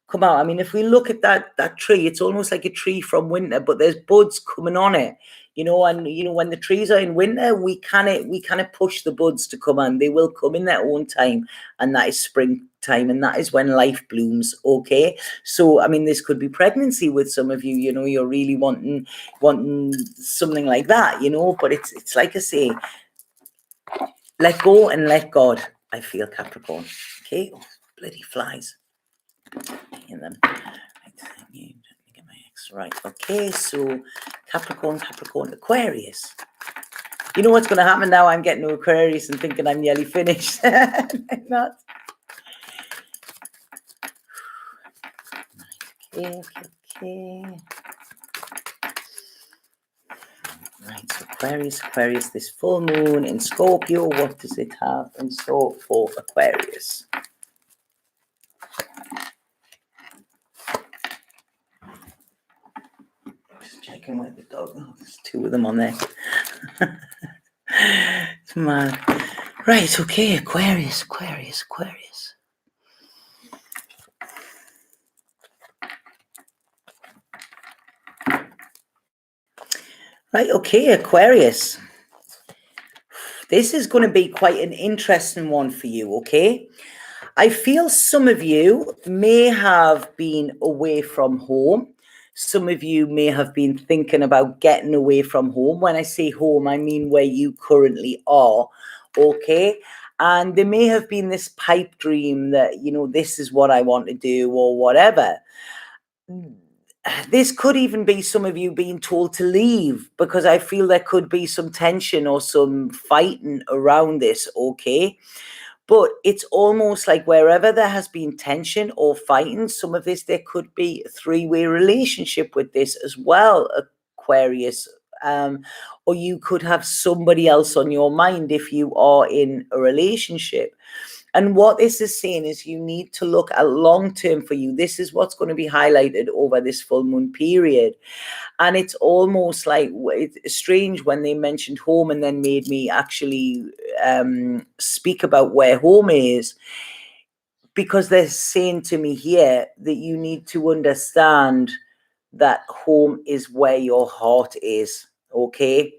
come out. I mean, if we look at that tree, it's almost like a tree from winter, but there's buds coming on it, and when the trees are in winter, we kind of push the buds to come on. They will come in their own time, and that is springtime, and that is when life blooms. Okay, so I mean, this could be pregnancy with some of you. You're really wanting something like that, but it's like I say, let go and let God. I feel, Capricorn. Okay, oh, bloody flies in them. Right, okay, so Capricorn, Aquarius. You know what's going to happen now? I'm getting to Aquarius and thinking I'm nearly finished. I'm not. Okay. Right, so Aquarius, this full moon in Scorpio, what does it have in store for Aquarius? Checking with the dog. Oh, there's two of them on there. It's mad. Right, okay, Aquarius. Right, okay, Aquarius. This is going to be quite an interesting one for you, okay? I feel some of you may have been away from home. Some of you may have been thinking about getting away from home. When I say home, I mean where you currently are, okay? And there may have been this pipe dream that, this is what I want to do or whatever. This could even be some of you being told to leave, because I feel there could be some tension or some fighting around this, okay? But it's almost like wherever there has been tension or fighting, some of this, there could be a three-way relationship with this as well, Aquarius. Or you could have somebody else on your mind if you are in a relationship. And what this is saying is you need to look at long term for you. This is what's going to be highlighted over this full moon period. And it's almost like, it's strange when they mentioned home and then made me actually speak about where home is, because they're saying to me here that you need to understand that home is where your heart is, okay?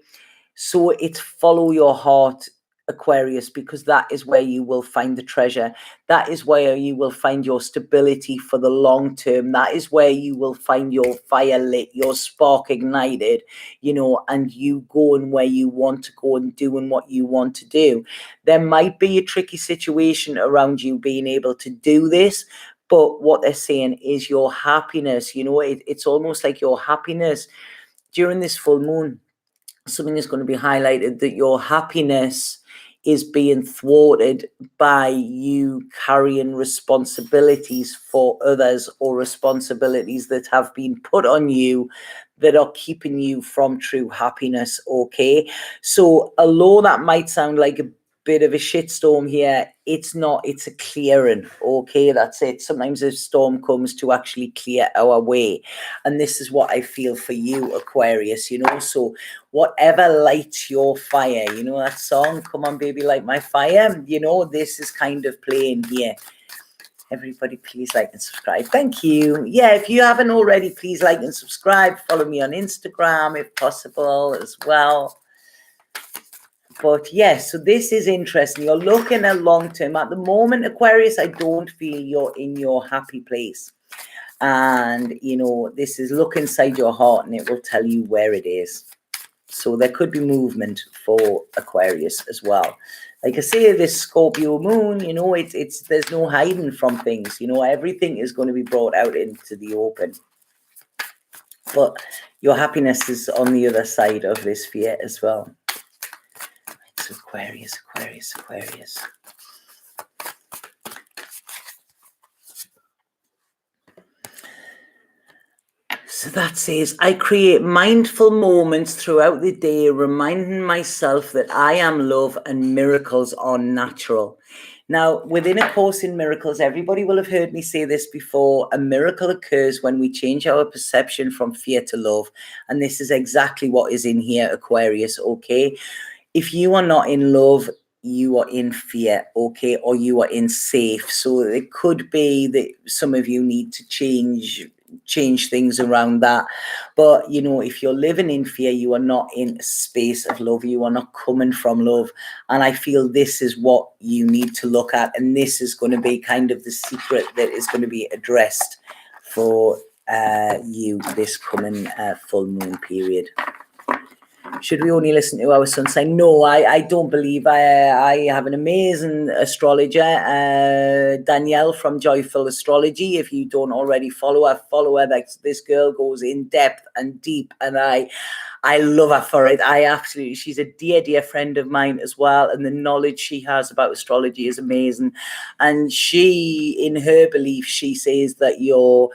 So it's follow your heart, Aquarius, because that is where you will find the treasure. That is where you will find your stability for the long term. That is where you will find your fire lit, your spark ignited, and you going where you want to go and doing what you want to do. There might be a tricky situation around you being able to do this, but what they're saying is your happiness, it's almost like your happiness during this full moon. Something is going to be highlighted, that your happiness is being thwarted by you carrying responsibilities for others, or responsibilities that have been put on you that are keeping you from true happiness, okay? So although that might sound like a bit of a shitstorm here, it's not. It's a clearing, okay? That's it. Sometimes a storm comes to actually clear our way, and this is what I feel for you, Aquarius. So whatever lights your fire, that song, come on baby, light my fire, this is kind of playing here. Everybody, please like and subscribe. Thank you. Yeah, if you haven't already, please like and subscribe. Follow me on Instagram if possible as well. But yes, so this is interesting. You're looking at long term. At the moment, Aquarius, I don't feel you're in your happy place. And, this is look inside your heart and it will tell you where it is. So there could be movement for Aquarius as well. Like I say, this Scorpio moon, it's there's no hiding from things. Everything is going to be brought out into the open. But your happiness is on the other side of this fear as well. Aquarius. So that says, I create mindful moments throughout the day, reminding myself that I am love and miracles are natural. Now, within A Course in Miracles, everybody will have heard me say this before. A miracle occurs when we change our perception from fear to love. And this is exactly what is in here, Aquarius, okay? If you are not in love, you are in fear, okay? Or you are in safe. So it could be that some of you need to change things around that. But you know, if you're living in fear, you are not in a space of love, you are not coming from love. And I feel this is what you need to look at, and this is going to be kind of the secret that is going to be addressed for you this coming full moon period. Should we only listen to our sun sign? No, I don't believe. I have an amazing astrologer, Danielle from Joyful Astrology. If you don't already follow her. This girl goes in depth and deep, and I love her for it. She's a dear friend of mine as well, and the knowledge she has about astrology is amazing. And she, in her belief, she says that your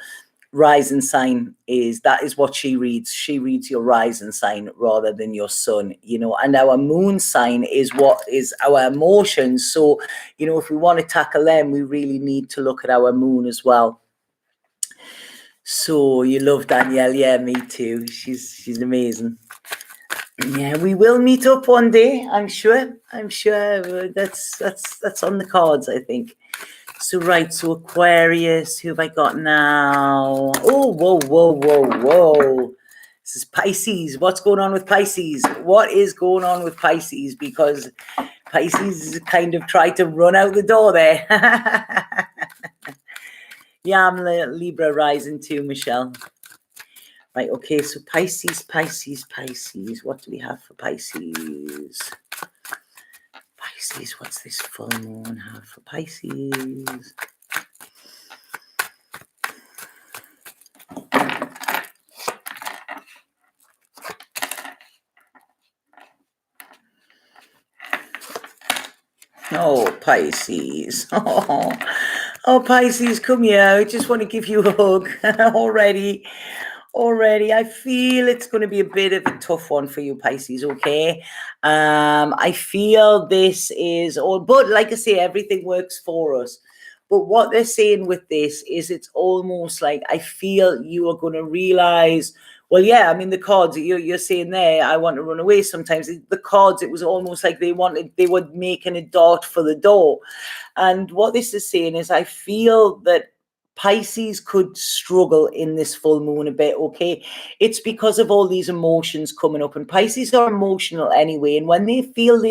rising sign is what she reads. She reads your rising sign rather than your sun, you know, and our moon sign is what is our emotions. So, you know, if we want to tackle them, we really need to look at our moon as well. So you love Danielle. Yeah, me too. She's amazing. Yeah, we will meet up one day, I'm sure. That's on the cards, I think. So, right, so Aquarius, who have I got now? Oh, whoa. This is Pisces. What's going on with Pisces? What is going on with Pisces? Because Pisces kind of tried to run out the door there. Yeah, I'm Libra rising too, Michelle. Right, okay, so Pisces. What do we have for Pisces? Pisces, what's this full moon have for Pisces? Oh, Pisces. Oh, Pisces, come here. I just want to give you a hug already. I feel it's going to be a bit of a tough one for you, Pisces, okay? I feel this is all, but like I say, everything works for us. But what they're saying with this is it's almost like I feel you are going to realize, well, yeah, I mean, the cards you're saying there, I want to run away sometimes. The cards, it was almost like they were making a dart for the door. And what this is saying is I feel that Pisces could struggle in this full moon a bit, okay? It's because of all these emotions coming up, and Pisces are emotional anyway, and when they feel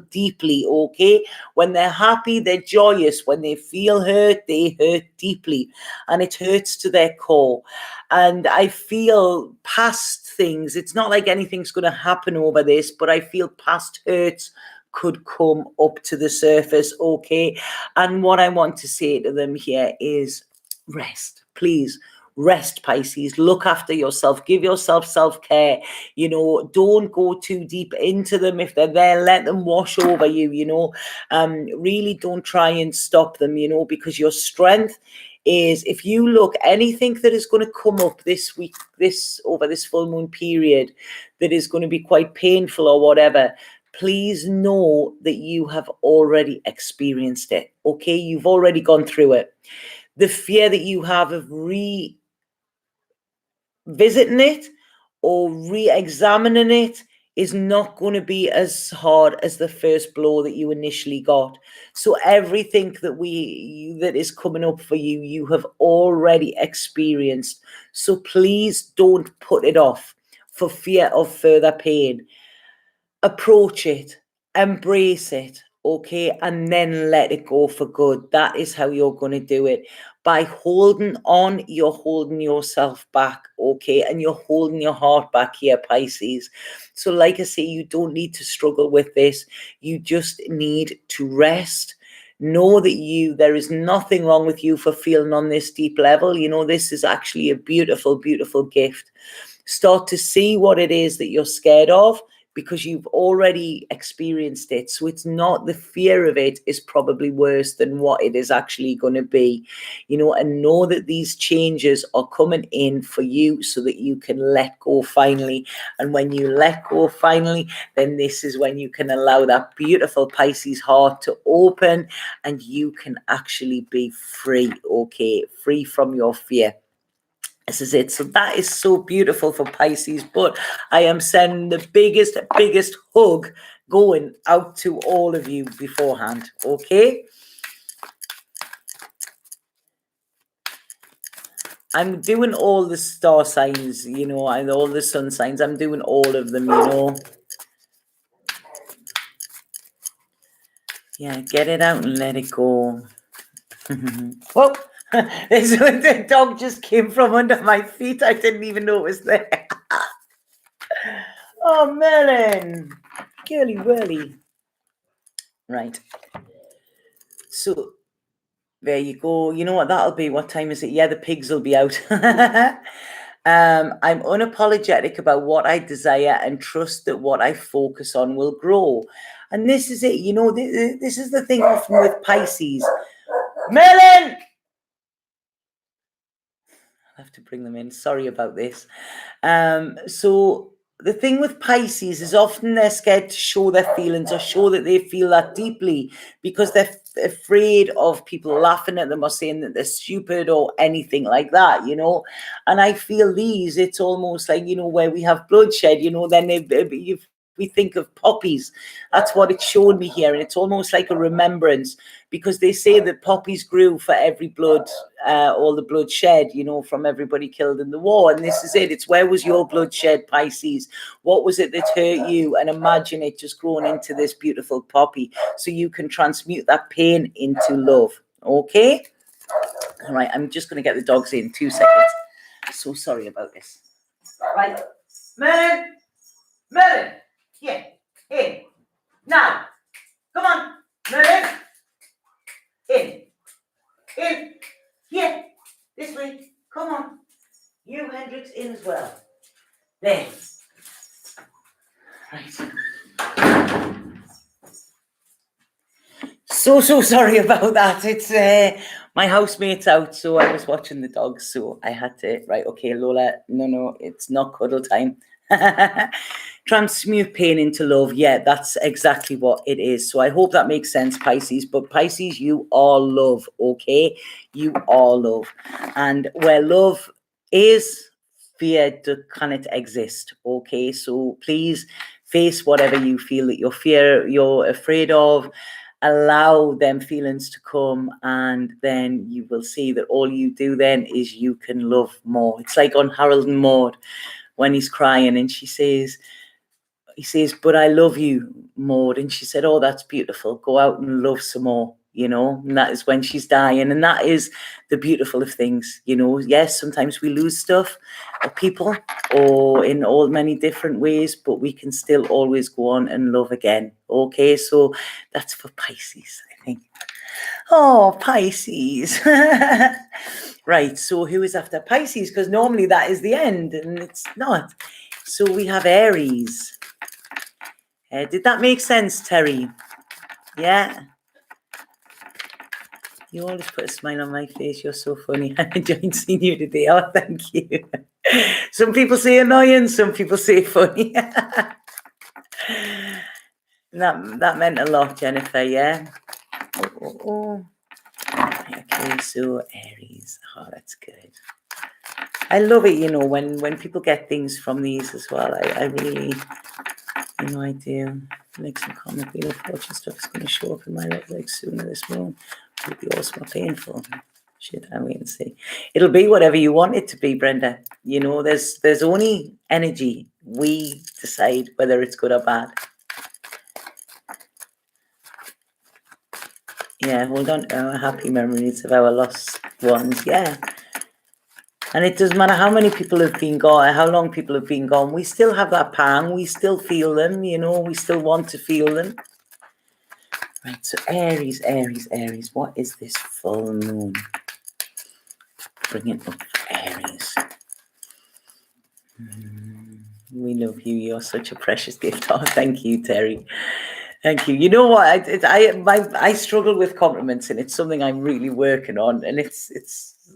deeply, okay? When they're happy, they're joyous. When they feel hurt, they hurt deeply, and it hurts to their core. And I feel past things, it's not like anything's going to happen over this, but I feel past hurts could come up to the surface, okay? And what I want to say to them here is rest, please. Rest, Pisces. Look after yourself. Give yourself self-care. You know, don't go too deep into them. If they're there, let them wash over you, you know. Really don't try and stop them, you know, because your strength is, if you look, anything that is going to come up this week, over this full moon period, that is going to be quite painful or whatever, please know that you have already experienced it, okay? You've already gone through it. The fear that you have of revisiting it or re-examining it is not going to be as hard as the first blow that you initially got. So everything that is coming up for you, you have already experienced. So please don't put it off for fear of further pain. Approach it, embrace it, okay, and then let it go for good. That is how you're going to do it. By holding on, you're holding yourself back, okay, and you're holding your heart back here, Pisces. So like I say, you don't need to struggle with this. You just need to rest. Know that there is nothing wrong with you for feeling on this deep level. You know, this is actually a beautiful gift. Start to see what it is that you're scared of. because you've already experienced it. So it's not, the fear of it is probably worse than what it is actually going to be, you know, and know that these changes are coming in for you so that you can let go finally. And when you let go finally, then this is when you can allow that beautiful Pisces heart to open and you can actually be free, okay? Free from your fear. This is it. So that is so beautiful for Pisces. But I am sending the biggest hug going out to all of you beforehand. Okay. I'm doing all the star signs, you know, and all the sun signs. I'm doing all of them, you know. Yeah, get it out and let it go. Oh, the dog just came from under my feet. I didn't even know it was there. Oh, Melon. Girly whirly. Right. So there you go. You know what that'll be? What time is it? Yeah, the pigs will be out. I'm unapologetic about what I desire and trust that what I focus on will grow. And this is it. You know, this is the thing often with Pisces. Melon! I'll have to bring them in. Sorry about this. So the thing with Pisces is often they're scared to show their feelings or show that they feel that deeply because they're afraid of people laughing at them or saying that they're stupid or anything like that, you know. And I feel it's almost like, you know, where we have bloodshed, you know, then we think of poppies. That's what it showed me here. And it's almost like a remembrance because they say that poppies grew for every blood, all the bloodshed, you know, from everybody killed in the war. And this is it. It's where was your bloodshed, Pisces? What was it that hurt you? And imagine it just growing into this beautiful poppy so you can transmute that pain into love. Okay? All right. I'm just going to get the dogs in 2 seconds. So sorry about this. Right. Merlin. Yeah. In. Now. Come on. Merlin. In. Here. This way. Come on. You, Hendrix, in as well. There. Right. So sorry about that. It's my housemate's out, so I was watching the dogs, so I had to, right, okay, Lola, no, it's not cuddle time. Transmute pain into love. Yeah, that's exactly what it is. So I hope that makes sense, Pisces. But Pisces, you are love, okay? You are love. And where love is, fear cannot exist, okay? So please face whatever you feel that you're afraid of. Allow them feelings to come, and then you will see that all you do then is you can love more. It's like on Harold and Maude when he's crying and he says, but I love you, Maude. And she said, oh, that's beautiful. Go out and love some more, you know. And that is when she's dying. And that is the beautiful of things, you know. Yes, sometimes we lose stuff or people or in all many different ways, but we can still always go on and love again. Okay, so that's for Pisces, I think. Oh, Pisces. Right, so who is after Pisces? Because normally that is the end, and it's not. So we have Aries. Did that make sense, Terry? Yeah. You always put a smile on my face. You're so funny. I enjoyed seeing you today. Oh, thank you. Some people say annoying, some people say funny. That meant a lot, Jennifer, yeah? Oh. Okay, so Aries. Oh, that's good. I love it, you know, when people get things from these as well. I really, you know, I do. Make some comment. Wheel of Fortune stuff is going to show up in my life like sooner this month. It'll be also more painful. Shit, I wait and see. It'll be whatever you want it to be, Brenda. You know, there's only energy. We decide whether it's good or bad. Yeah, hold on to our happy memories of our lost ones. Yeah. And it doesn't matter how many people have been gone, how long people have been gone, we still have that pang, we still feel them, you know, we still want to feel them. Right, so Aries, what is this full moon? Bring it up for Aries. We love you. You're such a precious gift. Oh, thank you, Terry. Thank you. You know what? I struggle with compliments, and it's something I'm really working on. And it's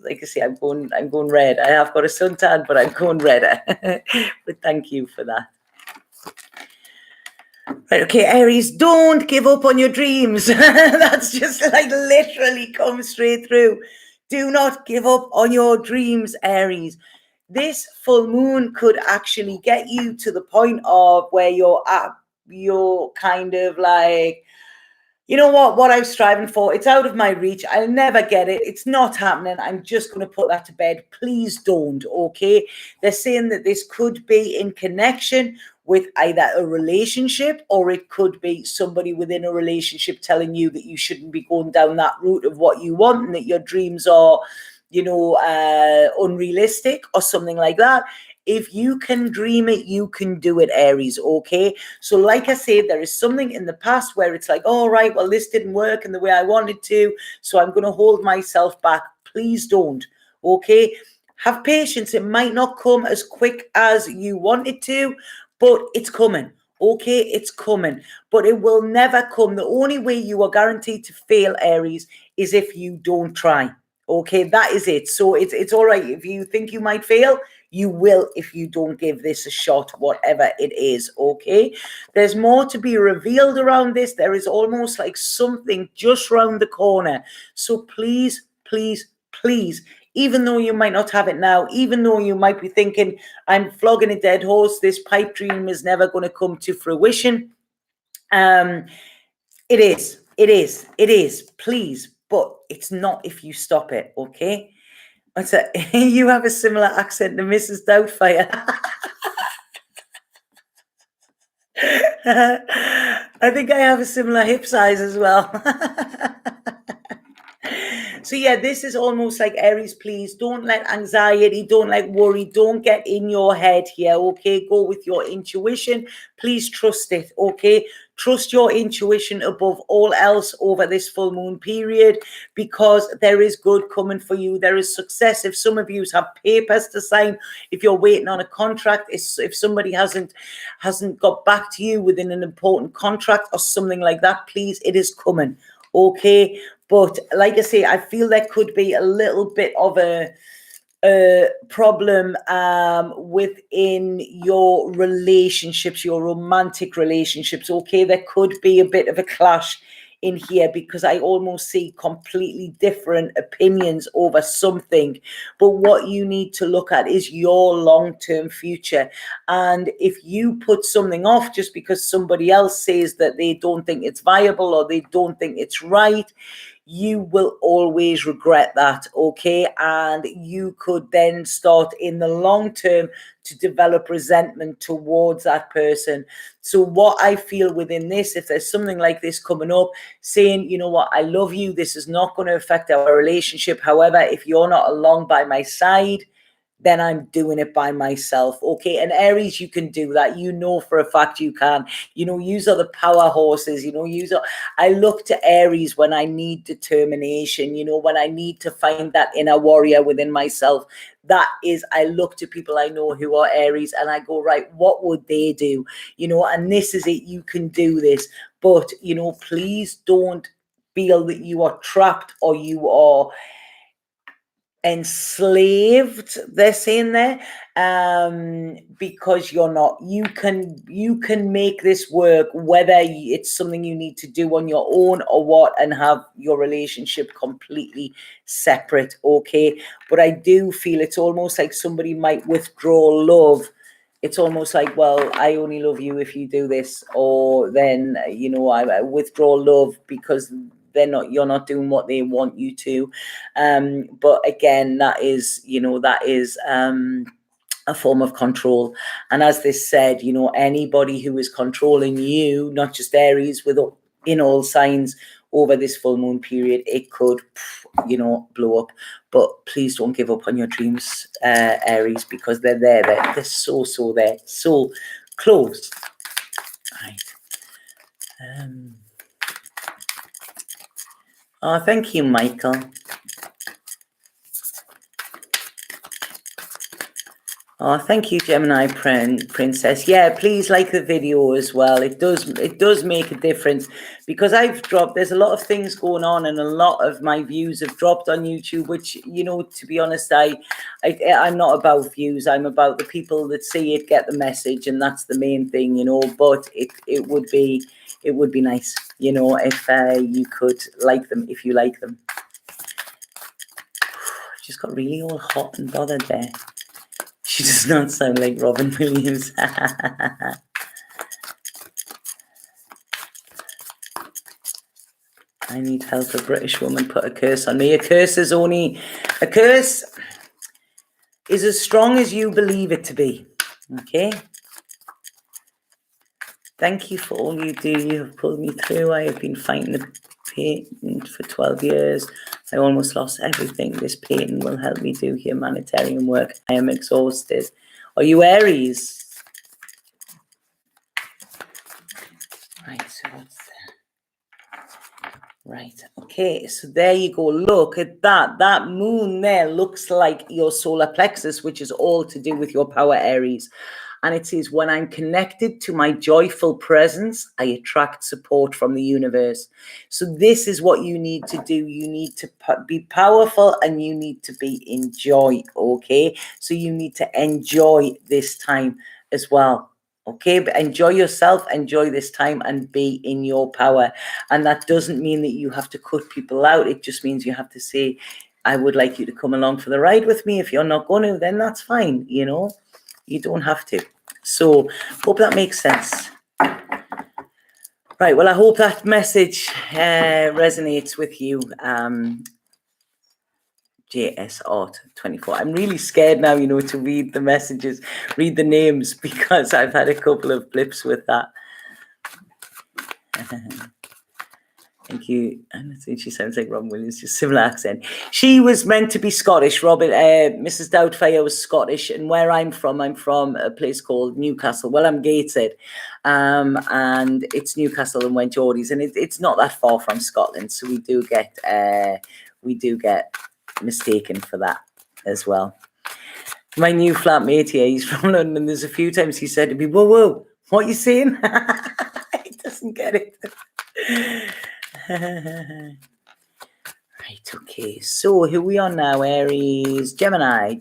like I say, I'm going red. I have got a suntan, but I'm going redder. But thank you for that. Right, okay, Aries, don't give up on your dreams. That's just like literally come straight through. Do not give up on your dreams, Aries. This full moon could actually get you to the point of where you're kind of like, you know what I'm striving for, it's out of my reach. I'll never get it. It's not happening. I'm just going to put that to bed. Please don't, okay? They're saying that this could be in connection with either a relationship, or it could be somebody within a relationship telling you that you shouldn't be going down that route of what you want, and that your dreams are, unrealistic or something like that. If you can dream it, you can do it, Aries, okay? So like I said, there is something in the past where it's like, all right, well, this didn't work in the way I wanted to, so I'm going to hold myself back. Please don't, okay? Have patience. It might not come as quick as you want it to, but it's coming, okay? It's coming, but it will never come. The only way you are guaranteed to fail, Aries, is if you don't try, okay? That is it. So it's all right if you think you might fail. You will if you don't give this a shot, whatever it is, okay? There's more to be revealed around this. There is almost like something just round the corner. So please, please, please, even though you might not have it now, even though you might be thinking, I'm flogging a dead horse, this pipe dream is never going to come to fruition. It is, please, but it's not if you stop it, okay? What's that? You have a similar accent to Mrs. Doubtfire. I think I have a similar hip size as well. So yeah, this is almost like Aries, please don't let anxiety, don't let worry, don't get in your head here, okay? Go with your intuition. Please trust it, okay? Trust your intuition above all else over this full moon period, because there is good coming for you. There is success. If some of you have papers to sign, if you're waiting on a contract, if somebody hasn't got back to you within an important contract or something like that, please, it is coming, okay? But like I say, I feel there could be a little bit of a problem within your relationships, your romantic relationships, okay? There could be a bit of a clash in here, because I almost see completely different opinions over something. But what you need to look at is your long-term future. And if you put something off just because somebody else says that they don't think it's viable or they don't think it's right, you will always regret that, okay? And you could then start in the long term to develop resentment towards that person. So what I feel within this, if there's something like this coming up, saying, you know what, I love you, this is not going to affect our relationship. However, if you're not along by my side, then I'm doing it by myself, okay? And Aries, you can do that. You know for a fact you can. Use are the power horses. I look to Aries when I need determination, when I need to find that inner warrior within myself. That is, I look to people I know who are Aries and I go, right, what would they do? And this is it. You can do this. But, please don't feel that you are trapped or you are enslaved, they're saying there, because you're not. You can make this work, whether it's something you need to do on your own or what, and have your relationship completely separate, okay? But I do feel it's almost like somebody might withdraw love. It's almost like, well, I only love you if you do this, or then I withdraw love because you're not doing what they want you to. But again, that is a form of control. And as this said, anybody who is controlling you, not just Aries, in all signs over this full moon period, it could blow up. But please don't give up on your dreams, Aries, because they're there. They're so there, so close. Right. Oh, thank you, Michael. Oh, thank you, Gemini Princess. Yeah, please like the video as well. It does make a difference, because there's a lot of things going on, and a lot of my views have dropped on YouTube, which, you know, to be honest, I'm not about views. I'm about the people that see it, get the message, and that's the main thing, you know. But it would be nice, you know, if you could like them, if you like them. Just got really all hot and bothered there. She does not sound like Robin Williams. I need help. A British woman put a curse on me. A curse is as strong as you believe it to be. Okay. Thank you for all you do. You have pulled me through. I have been fighting the pain for 12 years. I almost lost everything. This pain will help me do humanitarian work. I am exhausted. Are you Aries? Right, so what's that? Right, okay, so there you go. Look at that. That moon there looks like your solar plexus, which is all to do with your power, Aries. And it says, when I'm connected to my joyful presence, I attract support from the universe. So this is what you need to do. You need to be powerful, and you need to be in joy, okay? So you need to enjoy this time as well, okay? But enjoy yourself, enjoy this time, and be in your power. And that doesn't mean that you have to cut people out. It just means you have to say, I would like you to come along for the ride with me. If you're not going to, then that's fine, you know? You don't have to. So, hope that makes sense. Right, well, I hope that message resonates with you, JS Art 24. I'm really scared now, you know, to read the messages, read the names, because I've had a couple of blips with that. Thank you. And I think she sounds like Robin Williams, just similar accent. She was meant to be Scottish. Mrs. Doubtfire was Scottish, and where I'm from a place called Newcastle. Well, I'm Gateshead, and it's Newcastle and Went Geordies, and it's not that far from Scotland, so we do get mistaken for that as well. My new flatmate here, he's from London. There's a few times he said to me, "Whoa, what are you saying?" He doesn't get it. Right, okay, so here we are now, Aries, Gemini.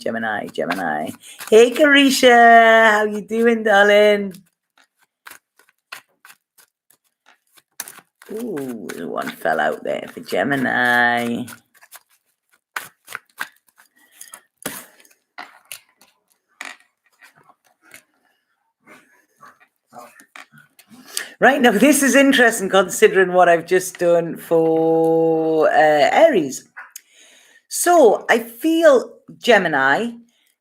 Hey, Carisha, how you doing, darling? Ooh, one fell out there for Gemini. Right, now this is interesting considering what I've just done for Aries. So I feel, Gemini,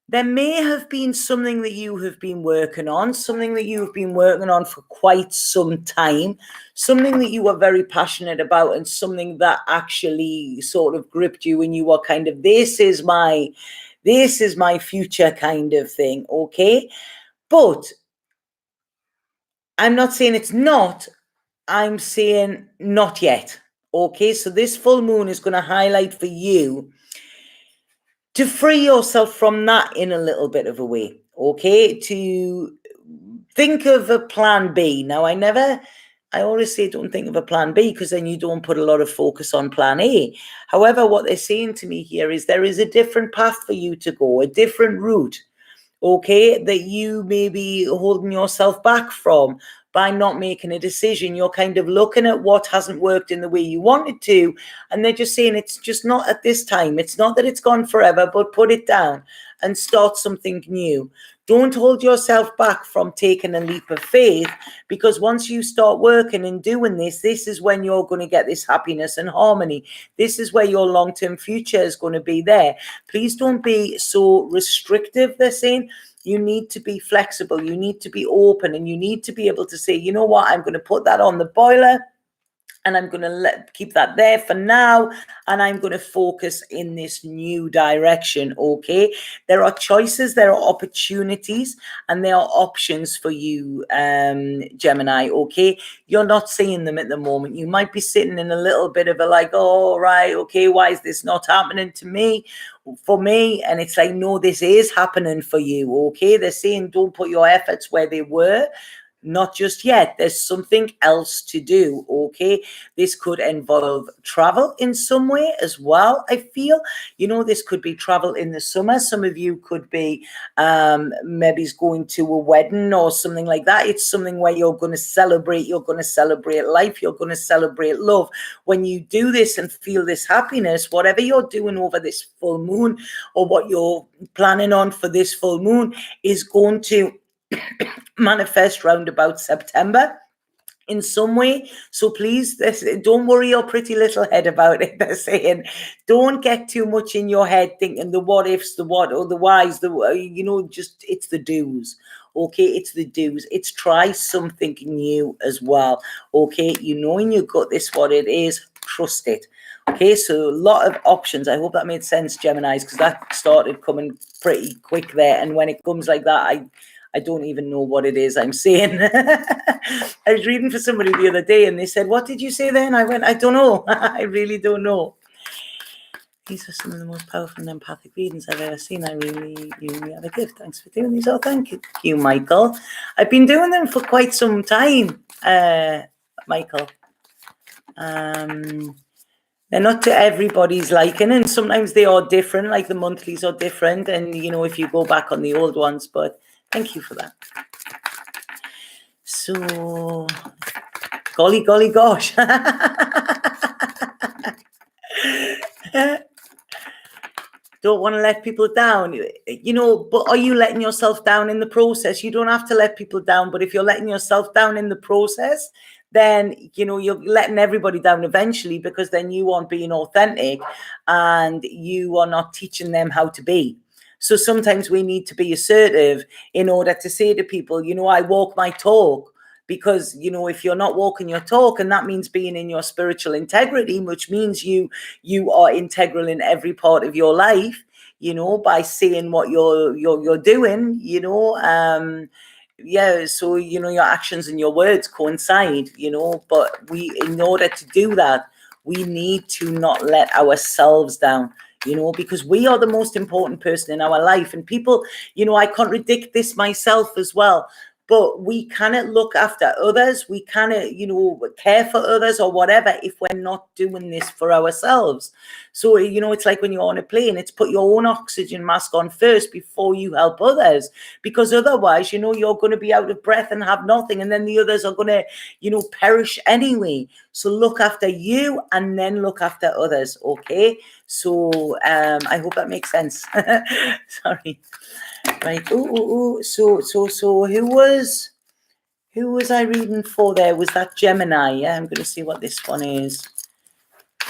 there may have been something that you have been working on, for quite some time, something that you were very passionate about, and something that actually sort of gripped you, and you were kind of, this is my future kind of thing, okay? But I'm not saying it's not, I'm saying not yet. Okay, so this full moon is going to highlight for you to free yourself from that in a little bit of a way. Okay, to think of a plan B. Now, I always say don't think of a plan B, because then you don't put a lot of focus on plan A. However, what they're saying to me here is there is a different path for you to go, a different route, okay, that you may be holding yourself back from by not making a decision. You're kind of looking at what hasn't worked in the way you wanted to, and they're just saying it's just not at this time. It's not that it's gone forever, but put it down and start something new. Don't hold yourself back from taking a leap of faith, because once you start working and doing this is when you're going to get this happiness and harmony. This is where your long-term future is going to be there. Please don't be so restrictive, they're saying. You need to be flexible. You need to be open, and you need to be able to say, you know what, I'm going to put that on the boiler, And I'm going to keep that there for now. And I'm going to focus in this new direction, okay? There are choices, there are opportunities, and there are options for you, Gemini, okay? You're not seeing them at the moment. You might be sitting in a little bit of a like, oh, right, okay, why is this not happening to me? For me? And it's like, no, this is happening for you, okay? They're saying don't put your efforts where they were. Not just yet. There's something else to do, okay? This could involve travel in some way as well, I feel. You know, this could be travel in the summer. Some of you could be maybe going to a wedding or something like that. It's something where you're going to celebrate life, you're going to celebrate love. When you do this and feel this happiness, whatever you're doing over this full moon or what you're planning on for this full moon is going to manifest round about September in some way. So please, don't worry your pretty little head about it. They're saying don't get too much in your head thinking the what ifs, the what or the whys, just it's the do's. Okay, it's the do's. It's try something new as well. Okay, you know in your gut this what it is, trust it. Okay, so a lot of options. I hope that made sense, Geminis, because that started coming pretty quick there. And when it comes like that, I don't even know what it is I'm saying. I was reading for somebody the other day and they said, what did you say then? I went, I don't know. I really don't know. These are some of the most powerful and empathic readings I've ever seen. You really have a gift. Thanks for doing these. Oh, thank you, Michael. I've been doing them for quite some time, Michael. They're not to everybody's liking, and sometimes they are different, like the monthlies are different, and, you know, if you go back on the old ones, but thank you for that. So, golly gosh. Don't want to let people down, you know, but are you letting yourself down in the process? You don't have to let people down, but if you're letting yourself down in the process, then, you know, you're letting everybody down eventually, because then you aren't being authentic and you are not teaching them how to be. So sometimes we need to be assertive in order to say to people, you know, I walk my talk. Because, you know, if you're not walking your talk, and that means being in your spiritual integrity, which means you are integral in every part of your life, you know, by saying what you're doing, you know, so, you know, your actions and your words coincide, you know, but in order to do that, we need to not let ourselves down. You know, because we are the most important person in our life. And people, you know, I contradict this myself as well. But we cannot look after others. We cannot, you know, care for others or whatever if we're not doing this for ourselves. So, you know, it's like when you're on a plane, it's put your own oxygen mask on first before you help others. Because otherwise, you know, you're going to be out of breath and have nothing. And then the others are going to, you know, perish anyway. So look after you and then look after others. Okay. So I hope that makes sense. Sorry. Right. So who was I reading for there? Was that Gemini? Yeah, I'm going to see what this one is.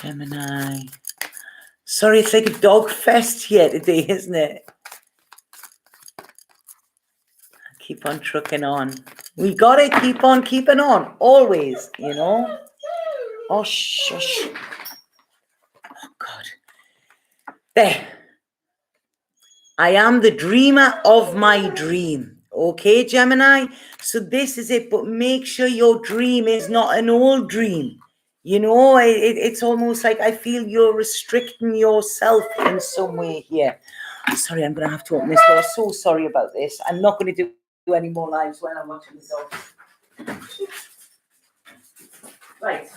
Gemini. Sorry, it's like a dog fest here today, isn't it? Keep on trucking on. We got to keep on keeping on, always, you know. Oh, shush. Oh, God. There. I am the dreamer of my dream. Okay, Gemini? So this is it. But make sure your dream is not an old dream. You know, it's almost like I feel you're restricting yourself in some way here. Sorry, I'm going to have to open this door. So sorry about this. I'm not going to do any more lives while I'm watching this dog. Right.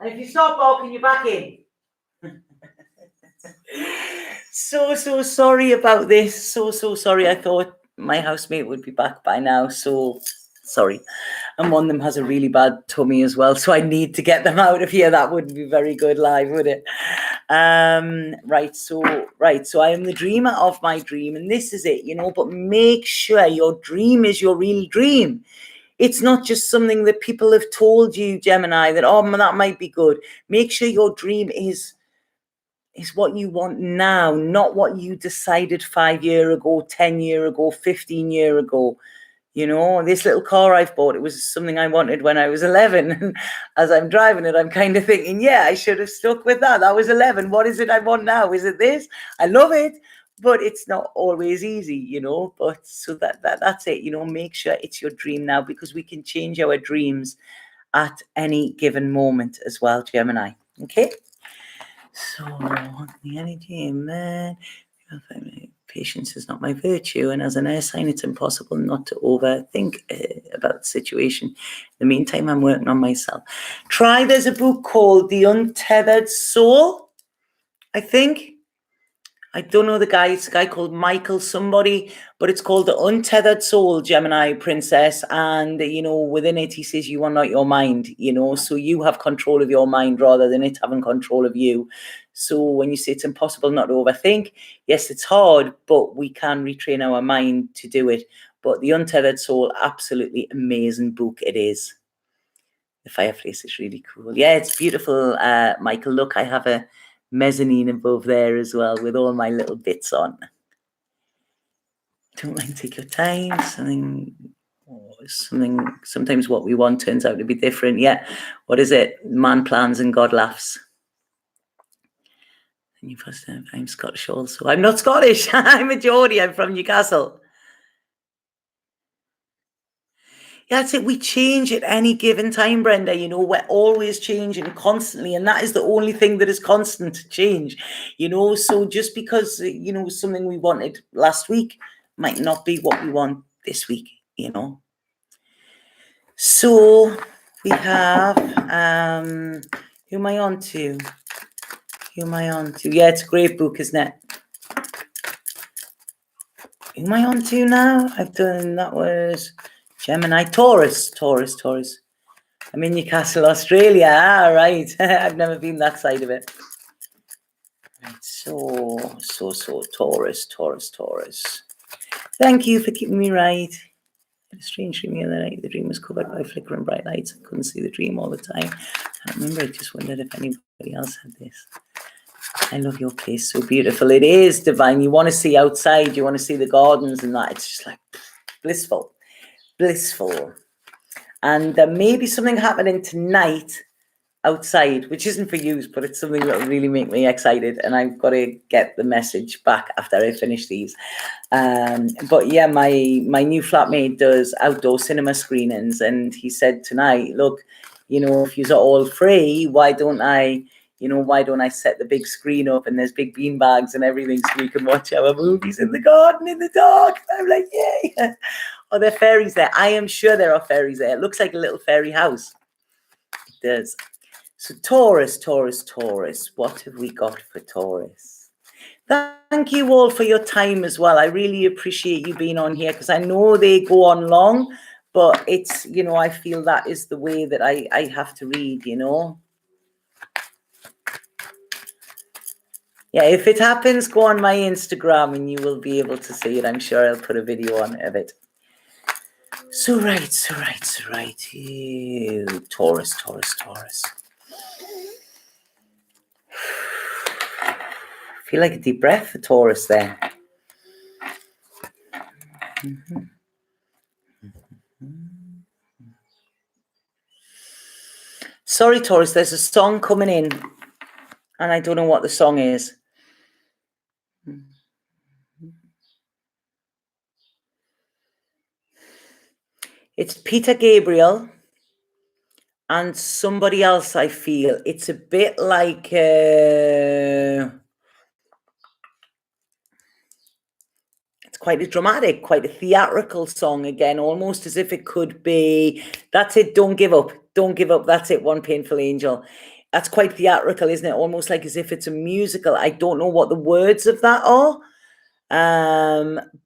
And if you stop barking, you're back in. So sorry about this. So sorry. I thought my housemate would be back by now. So sorry. And one of them has a really bad tummy as well. So I need to get them out of here. That wouldn't be very good live, would it? Right. So I am the dreamer of my dream. And this is it, you know, but make sure your dream is your real dream. It's not just something that people have told you, Gemini, that, oh, that might be good. Make sure your dream is what you want now, not what you decided 5 years ago, 10 years ago, 15 years ago. You know, this little car I've bought, it was something I wanted when I was 11. And as I'm driving it, I'm kind of thinking, yeah, I should have stuck with that. That was 11. What is it I want now? Is it this? I love it, but it's not always easy, you know. But so that's it, you know, make sure it's your dream now, because we can change our dreams at any given moment as well, Gemini. Okay. So the energy, man. Patience is not my virtue, and as an air sign, it's impossible not to overthink about the situation. In the meantime, I'm working on myself. There's a book called The Untethered Soul, I think. I don't know the guy. It's a guy called Michael somebody, but it's called The Untethered Soul, Gemini Princess. And, you know, within it, he says you are not your mind, you know, so you have control of your mind rather than it having control of you. So when you say it's impossible not to overthink, yes, it's hard, but we can retrain our mind to do it. But The Untethered Soul, absolutely amazing book it is. The fireplace is really cool. Yeah, it's beautiful, Michael. Look, I have a mezzanine above there as well with all my little bits on. Don't mind, take your time. Sometimes what we want turns out to be different. Yeah. What is it? Man plans and God laughs. And you first, I'm Scottish also. I'm not Scottish. I'm a Geordie. I'm from Newcastle. Yeah, that's it. We change at any given time, Brenda. You know, we're always changing constantly. And that is the only thing that is constant, change. You know, so just because, you know, something we wanted last week might not be what we want this week, you know. So we have, who am I on to? Yeah, it's a great book, isn't it? Who am I on to now? That was Gemini, Taurus. I'm in Newcastle, Australia. Right. I've never been that side of it. Right. So, Taurus. Thank you for keeping me right. I had a strange dream the other night. The dream was covered by flickering bright lights. I couldn't see the dream all the time. I remember. I just wondered if anybody else had this. I love your place. So beautiful. It is divine. You want to see outside. You want to see the gardens and that. It's just like blissful. And there may be something happening tonight outside, which isn't for you, but it's something that will really make me excited. And I've got to get the message back after I finish these. But yeah, my new flatmate does outdoor cinema screenings. And he said tonight, look, you know, if you're all free, why don't I set the big screen up and there's big bean bags and everything so we can watch our movies in the garden in the dark. I'm like, yay. Are there fairies there? I am sure there are fairies there. It looks like a little fairy house. It does. So Taurus. What have we got for Taurus? Thank you all for your time as well. I really appreciate you being on here because I know they go on long, but it's, you know, I feel that is the way that I have to read, you know. Yeah, if it happens, go on my Instagram and you will be able to see it. I'm sure I'll put a video on of it. So right. Taurus. Feel like a deep breath for Taurus there. Sorry, Taurus, there's a song coming in and I don't know what the song is. It's Peter Gabriel and somebody else, I feel. It's a bit like... it's quite a dramatic, quite a theatrical song again, almost as if it could be... That's it, don't give up. That's it, One Painful Angel. That's quite theatrical, isn't it? Almost like as if it's a musical. I don't know what the words of that are.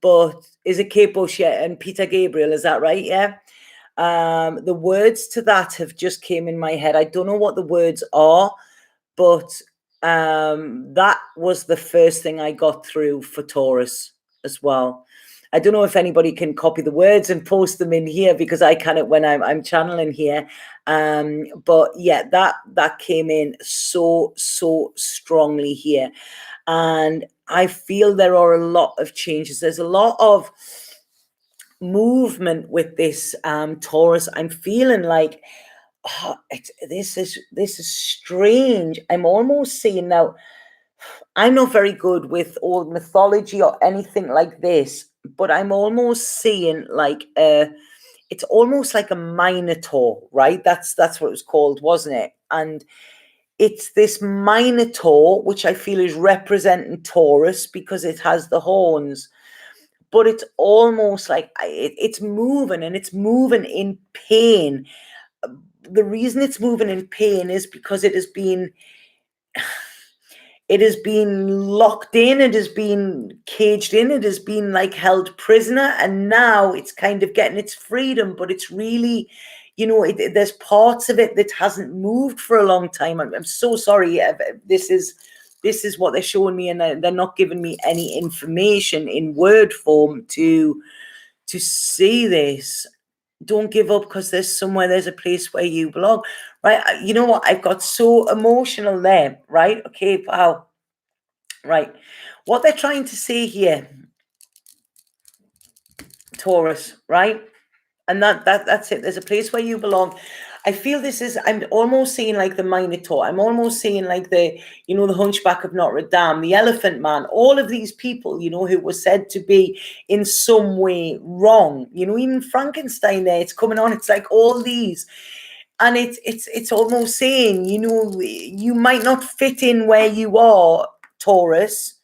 But is it Kate Bush and Peter Gabriel? Is that right? Yeah. The words to that have just came in my head. I don't know what the words are, but that was the first thing I got through for Taurus as well. I don't know if anybody can copy the words and post them in here because I can when I'm channeling here. But yeah, that came in so strongly here. And I feel there are a lot of changes. There's a lot of movement with this Taurus. I'm feeling like this is strange. I'm almost seeing now. I'm not very good with old mythology or anything like this, but I'm almost seeing like it's almost like a minotaur, right? That's what it was called, wasn't it? And it's this minotaur, which I feel is representing Taurus because it has the horns. But it's almost like it's moving, and it's moving in pain. The reason it's moving in pain is because it has been locked in, it has been caged in, it has been like held prisoner, and now it's kind of getting its freedom, but it's really, there's parts of it that hasn't moved for a long time. I'm so sorry. This is what they're showing me, and they're not giving me any information in word form to see this. Don't give up, because there's a place where you belong, right? You know what? I've got so emotional there, right? Okay, wow. Right. What they're trying to say here, Taurus, right? And that's it. There's a place where you belong. I feel I'm almost seeing like the Minotaur. I'm almost seeing like the Hunchback of Notre Dame, the Elephant Man, all of these people, who were said to be in some way wrong. Even Frankenstein there, it's coming on. It's like all these. And it's almost saying, you might not fit in where you are, Taurus,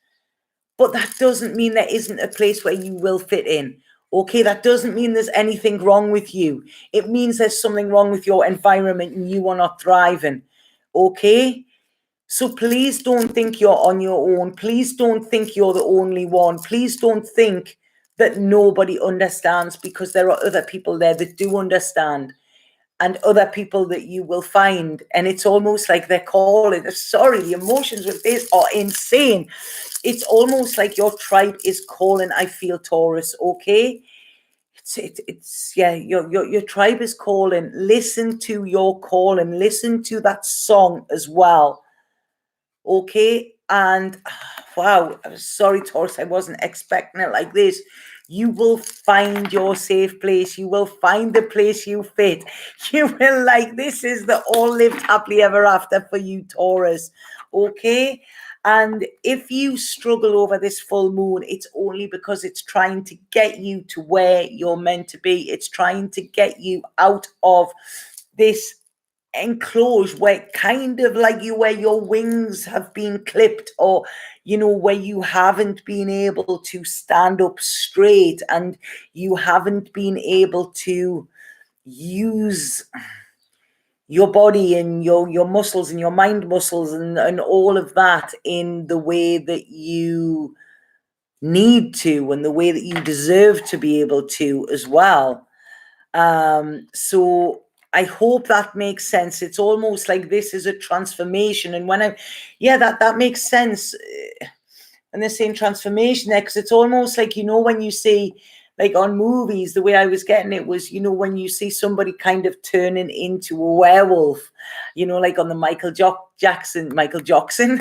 but that doesn't mean there isn't a place where you will fit in. Okay, that doesn't mean there's anything wrong with you. It means there's something wrong with your environment and you are not thriving. Okay? So please don't think you're on your own. Please don't think you're the only one. Please don't think that nobody understands, because there are other people there that do understand, and other people that you will find. And it's almost like they're calling. Sorry, the emotions with this are insane. It's almost like your tribe is calling. I feel, Taurus. Okay, it's yeah. Your tribe is calling. Listen to your call, and listen to that song as well. Okay, and wow, I'm sorry, Taurus. I wasn't expecting it like this. You will find your safe place. You will find the place you fit. You will, like, this is the all lived happily ever after for you, Taurus. Okay? And if you struggle over this full moon, it's only because it's trying to get you to where you're meant to be. It's trying to get you out of this enclosed, where kind of like where your wings have been clipped, or where you haven't been able to stand up straight, and you haven't been able to use your body and your muscles and your mind muscles and all of that in the way that you need to, and the way that you deserve to be able to as well. So I hope that makes sense. It's almost like this is a transformation. And when that makes sense. And they're saying transformation there, because it's almost like, when you see, like on movies, the way I was getting it was, when you see somebody kind of turning into a werewolf, like on the Michael Jackson Michael Jackson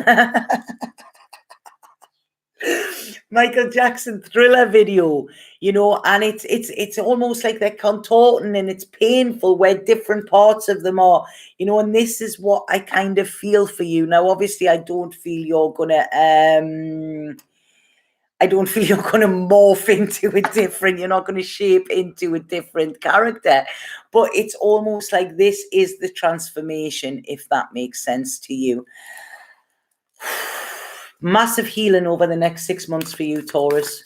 Thriller video, and it's almost like they're contorting, and it's painful where different parts of them are, and this is what I kind of feel for you. Now, obviously, I don't feel you're gonna morph into a different, you're not gonna shape into a different character, but it's almost like this is the transformation, if that makes sense to you. Massive healing over the next 6 months for you, Taurus.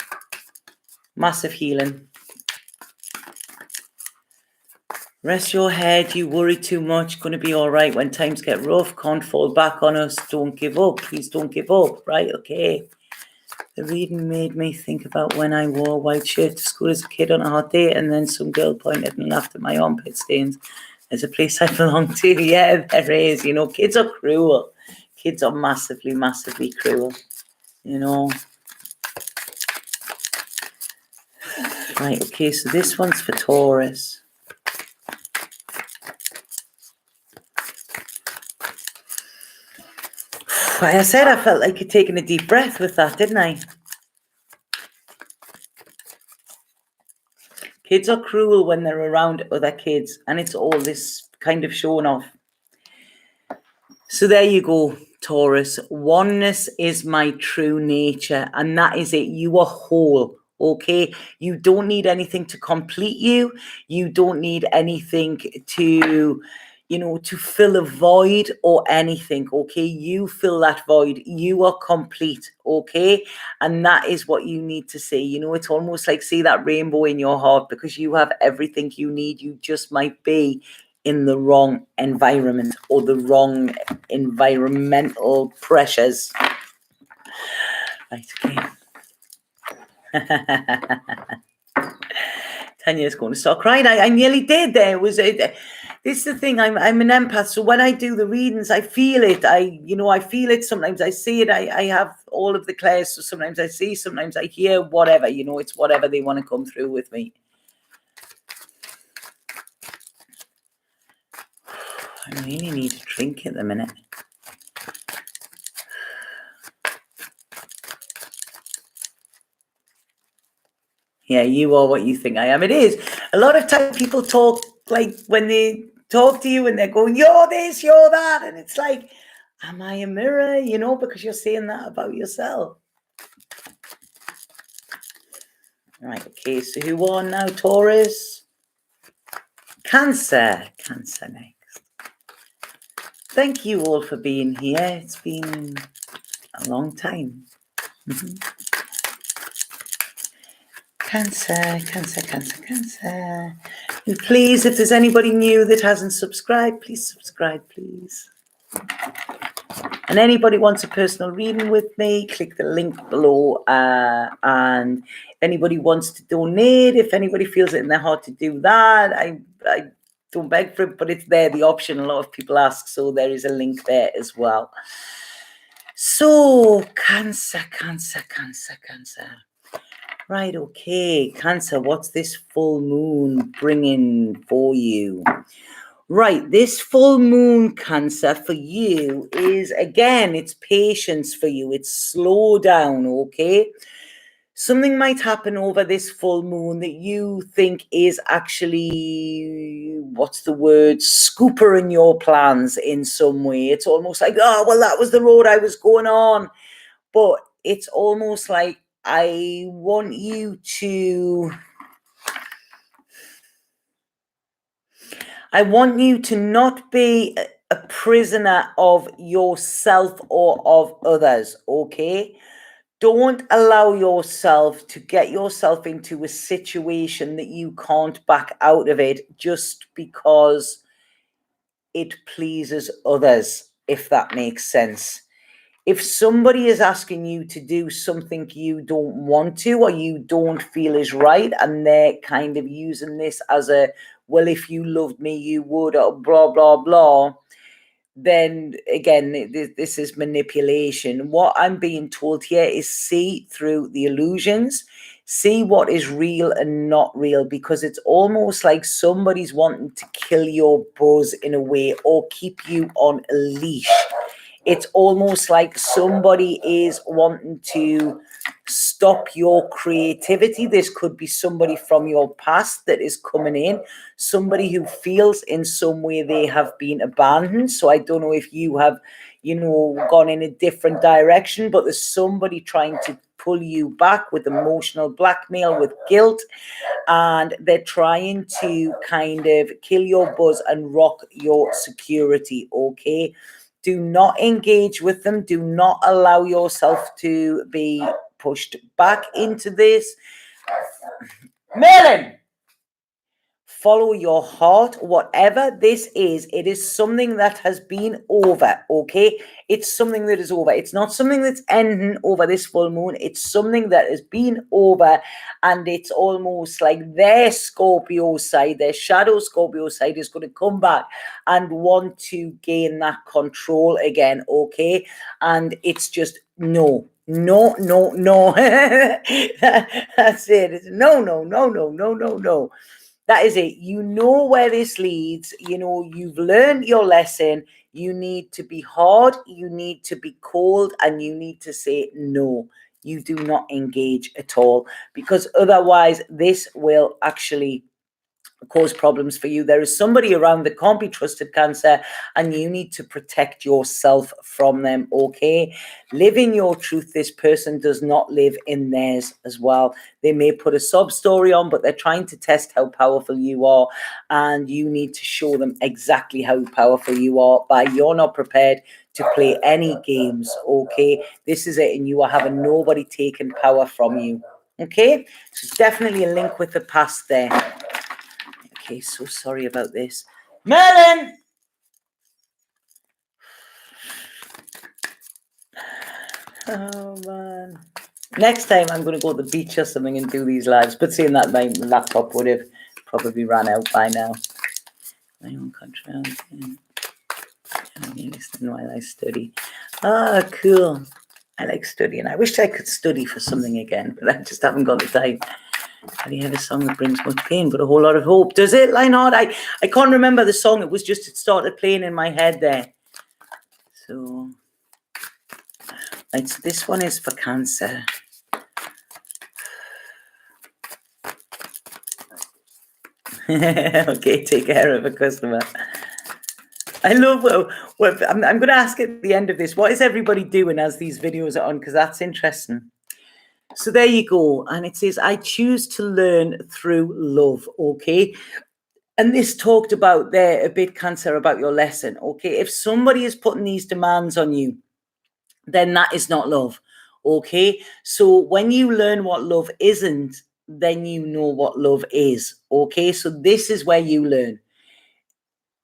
Massive healing. Rest your head. You worry too much. Going to be all right when times get rough. Can't fall back on us. Don't give up. Please don't give up. Right? Okay. The reading made me think about when I wore a white shirt to school as a kid on a hot day, and then some girl pointed and laughed at my armpit stains. There's a place I belong to. Yeah, there is. Kids are cruel. Kids are massively, massively cruel. Right, okay, so this one's for Taurus. Like I said, I felt like you're taking a deep breath with that, didn't I? Kids are cruel when they're around other kids, and it's all this kind of showing off. So there you go, Taurus. Oneness is my true nature, and that is it. You are whole, okay? You don't need anything to complete you. You don't need anything to, to fill a void or anything, okay? You fill that void. You are complete, okay? And that is what you need to see. It's almost like see that rainbow in your heart, because you have everything you need. You just might be in the wrong environment or the wrong environmental pressures. Right, okay. Tanya's going to start crying. I nearly did there. This is the thing. I'm an empath, so when I do the readings, I feel it. I feel it. Sometimes I see it. I have all of the clairs, so sometimes I see, sometimes I hear, whatever. It's whatever they want to come through with me. I really need a drink at the minute. Yeah, you are what you think I am. It is. A lot of times people talk, like when they talk to you and they're going, you're this, you're that. And it's like, am I a mirror? Because you're saying that about yourself. Right, okay, so who won now? Taurus? Cancer. Cancer next. Thank you all for being here. It's been a long time. Cancer, Cancer, Cancer, Cancer. And please, if there's anybody new that hasn't subscribed, please subscribe, please. And anybody wants a personal reading with me, click the link below. And if anybody wants to donate, if anybody feels it in their heart to do that, I don't beg for it, but it's there, the option. A lot of people ask, so there is a link there as well. So, Cancer, Cancer, Cancer, Cancer. Right, okay, Cancer, what's this full moon bringing for you? Right, this full moon, Cancer, for you is, again, it's patience for you. It's slow down, okay? Something might happen over this full moon that you think is actually, what's the word, scoopering your plans in some way. It's almost like, oh, well, that was the road I was going on. But it's almost like I want you to not be a prisoner of yourself or of others, okay? Don't allow yourself to get yourself into a situation that you can't back out of it just because it pleases others, if that makes sense. If somebody is asking you to do something you don't want to or you don't feel is right, and they're kind of using this as a, well, if you loved me, you would, or blah, blah, blah, then again, this is manipulation. What I'm being told here is see through the illusions, see what is real and not real, because it's almost like somebody's wanting to kill your buzz in a way or keep you on a leash. It's almost like somebody is wanting to stop your creativity. This could be somebody from your past that is coming in, somebody who feels in some way they have been abandoned. So I don't know if you have, gone in a different direction, but there's somebody trying to pull you back with emotional blackmail, with guilt, and they're trying to kind of kill your buzz and rock your security, okay? Do not engage with them. Do not allow yourself to be pushed back into this. Melon! Follow your heart, whatever this is. It is something that has been over, okay? It's something that is over. It's not something that's ending over this full moon. It's something that has been over, and it's almost like their Scorpio side, their shadow Scorpio side is going to come back and want to gain that control again, okay? And it's just no. No. That's it. It's no. That is it. You know where this leads. You've learned your lesson. You need to be hard. You need to be cold, and you need to say no. you do not engage at all, because otherwise this will actually cause problems for you. There is somebody around that can't be trusted, Cancer, and you need to protect yourself from them, okay? Live in your truth. This person does not live in theirs as well. They may put a sob story on, but they're trying to test how powerful you are, and you need to show them exactly how powerful you are by you're not prepared to play any games, okay? This is it, and you are having nobody taking power from you, okay? So definitely a link with the past there. Okay, so sorry about this. Merlin! Oh, man. Next time I'm going to go to the beach or something and do these lives. But seeing that, my laptop would have probably ran out by now. My own control. Listen while I study. Ah, cool. I like studying. I wish I could study for something again, but I just haven't got the time. How do you have a song that brings much pain but a whole lot of hope? Does it, Lionheart? I can't remember the song. It was just, it started playing in my head there. So, right, so this one is for Cancer. Okay, take care of a customer. I love, I'm going to ask at the end of this, what is everybody doing as these videos are on? Because that's interesting. So there you go. And it says, I choose to learn through love, okay? And this talked about there a bit, Cancer, about your lesson, okay? If somebody is putting these demands on you, then that is not love, okay? So when you learn what love isn't, then you know what love is, okay? So this is where you learn.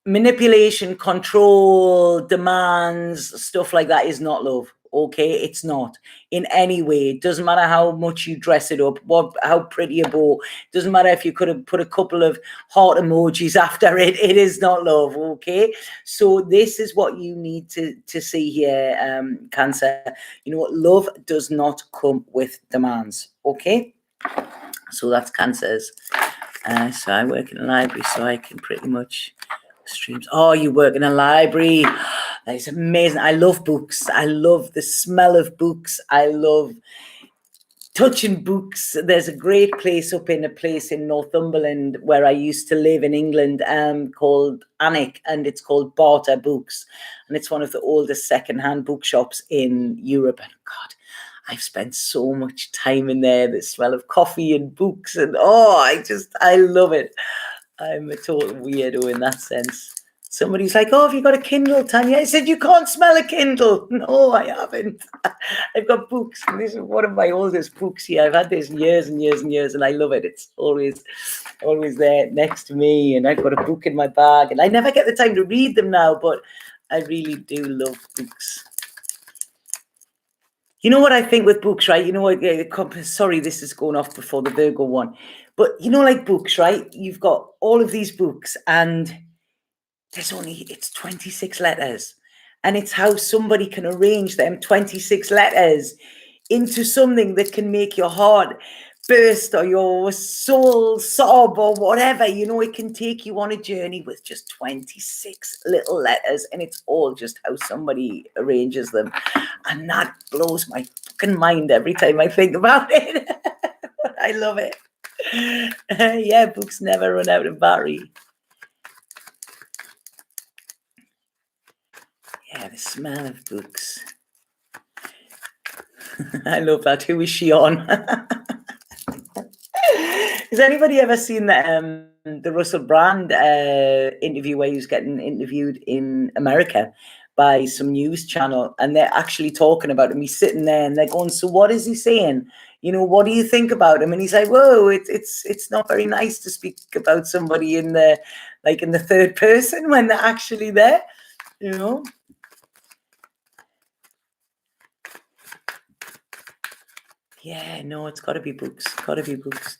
Manipulation, control, demands, stuff like that is not love, okay? It's not in any way. It doesn't matter how much you dress it up, how pretty a bow. It doesn't matter if you could have put a couple of heart emojis after it. It is not love, okay? So this is what you need to see here, Cancer. You know what? Love does not come with demands, okay? So that's Cancer's. So I work in a library, so I can pretty much... streams. Oh, you work in a library. That is amazing. I love books. I love the smell of books. I love touching books. There's a great place up in a place in Northumberland where I used to live in England, called Alnwick, and it's called Barter Books, and it's one of the oldest secondhand bookshops in Europe. And God, I've spent so much time in there. The smell of coffee and books, and I love it. I'm a total weirdo in that sense. Somebody's like, oh, have you got a Kindle, Tanya? I said, you can't smell a Kindle. No, I haven't. I've got books. And this is one of my oldest books here. I've had this years and years and years, and I love it. It's always there next to me, and I've got a book in my bag, and I never get the time to read them now, but I really do love books. You know what I think with books, right? You know what? Sorry, this is going off before the Virgo one. But you know, like books, right? You've got all of these books, and it's 26 letters. And it's how somebody can arrange them 26 letters into something that can make your heart burst or your soul sob or whatever. You know, it can take you on a journey with just 26 little letters, and it's all just how somebody arranges them. And that blows my fucking mind every time I think about it. I love it. Yeah, books never run out of battery. Yeah, the smell of books. I love that. Who is she on? Has anybody ever seen the Russell Brand interview where he was getting interviewed in America by some news channel, and they're actually talking about him? He's sitting there and they're going, so what is he saying? You know, what do you think about him? And he's like, whoa, it's not very nice to speak about somebody in the third person when they're actually there, you know? Yeah, no, it's got to be books. Got to be books.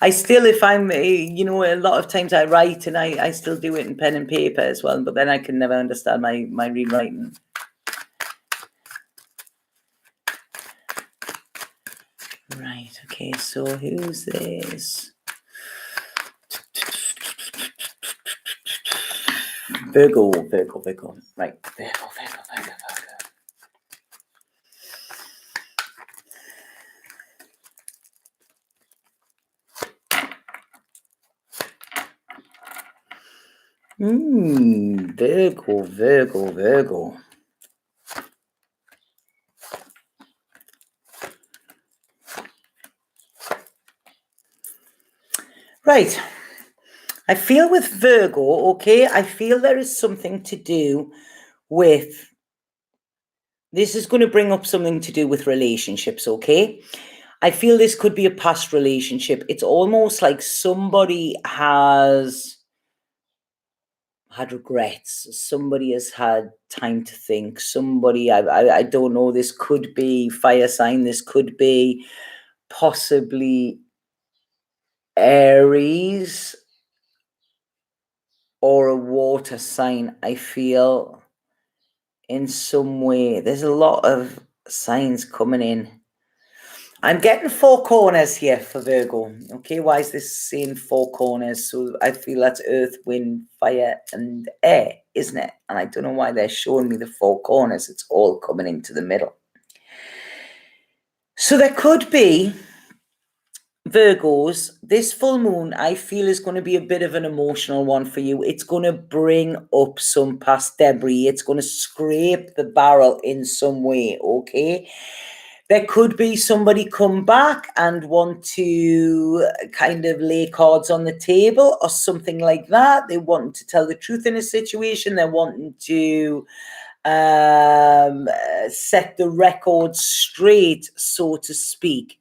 I still, if I'm, you know, a lot of times I write, and I still do it in pen and paper as well, but then I can never understand my rewriting. Right, okay, so who's this? Virgo. Right, Virgo. Virgo. Right. I feel with Virgo, okay, I feel there is something to do with, this is going to bring up something to do with relationships, okay? I feel this could be a past relationship. It's almost like somebody has had regrets. Somebody has had time to think. Somebody, I don't know, this could be fire sign. This could be possibly Aries or a water sign. I feel in some way. There's a lot of signs coming in. I'm getting 4 corners here for Virgo. Okay, why is this saying 4 corners? So I feel that's earth, wind, fire, and air, isn't it? And I don't know why they're showing me the 4 corners. It's all coming into the middle. So there could be Virgos, this full moon, I feel, is going to be a bit of an emotional one for you. It's going to bring up some past debris. It's going to scrape the barrel in some way, okay? There could be somebody come back and want to kind of lay cards on the table or something like that. They want to tell the truth in a situation. They're wanting to set the record straight, so to speak.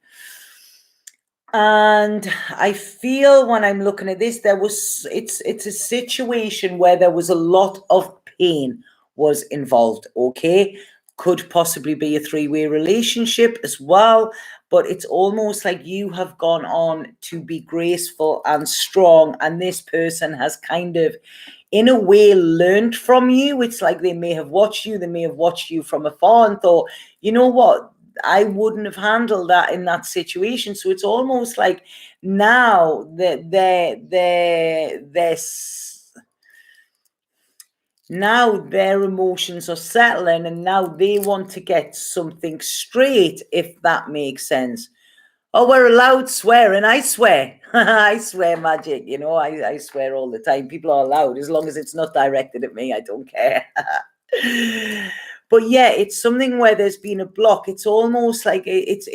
And I feel when I'm looking at this, it's a situation where there was a lot of pain was involved, okay? Could possibly be a 3-way relationship as well, but it's almost like you have gone on to be graceful and strong, and this person has kind of, in a way, learned from you. It's like they may have watched you from afar and thought, you know what, I wouldn't have handled that in that situation. So it's almost like now that now their emotions are settling, and now they want to get something straight, if that makes sense. Oh, we're allowed swearing. I swear. I swear magic. You know, I swear all the time. People are allowed, as long as it's not directed at me. I don't care. But yeah, it's something where there's been a block. It's almost like it's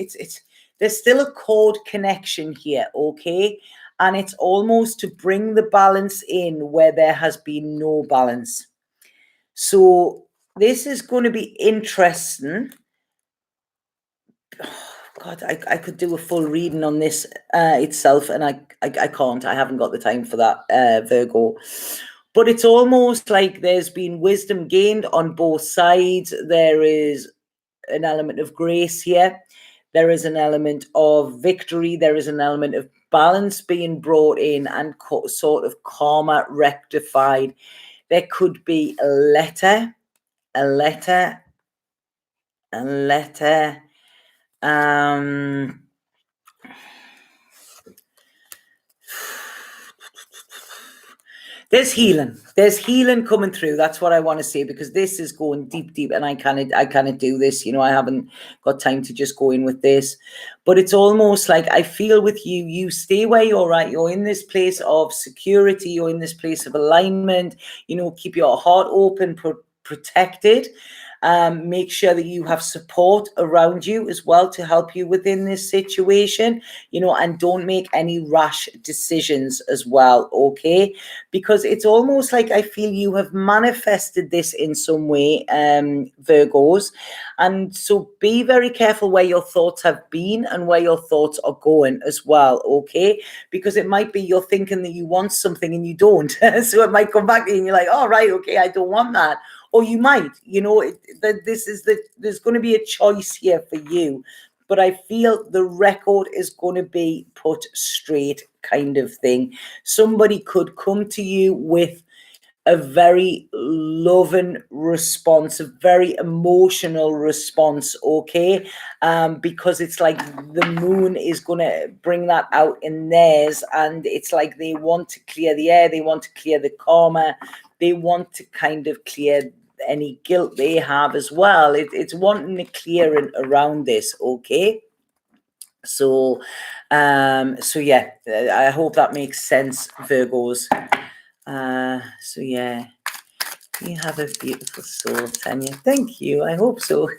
there's still a chord connection here, okay? And it's almost to bring the balance in where there has been no balance. So this is going to be interesting. Oh, God, I could do a full reading on this itself, and I can't. I haven't got the time for that, Virgo. But it's almost like there's been wisdom gained on both sides. There is an element of grace here. There is an element of victory. There is an element of balance being brought in and sort of karma rectified. There could be a letter. There's healing coming through. That's what I want to say, because this is going deep, and I kind of do this, you know. I haven't got time to just go in with this, but it's almost like I feel with you stay where you're at. You're in this place of security. You're in this place of alignment. You know, keep your heart open, protected. Make sure that you have support around you as well to help you within this situation, you know, and don't make any rash decisions as well, okay? Because it's almost like I feel you have manifested this in some way, Virgos. And so be very careful where your thoughts have been and where your thoughts are going as well, okay? Because it might be you're thinking that you want something and you don't. So it might come back to you and you're like, oh, right, okay, I don't want that. Or you might, you know, there's going to be a choice here for you. But I feel the record is going to be put straight, kind of thing. Somebody could come to you with a very loving response, a very emotional response, okay? Because it's like the moon is going to bring that out in theirs, and it's like they want to clear the air, they want to clear the karma, they want to kind of clear any guilt they have as well. It's wanting a clearing around this, okay? So yeah, I hope that makes sense, Virgos. So yeah, you have a beautiful soul, Tanya. Thank you. I hope so.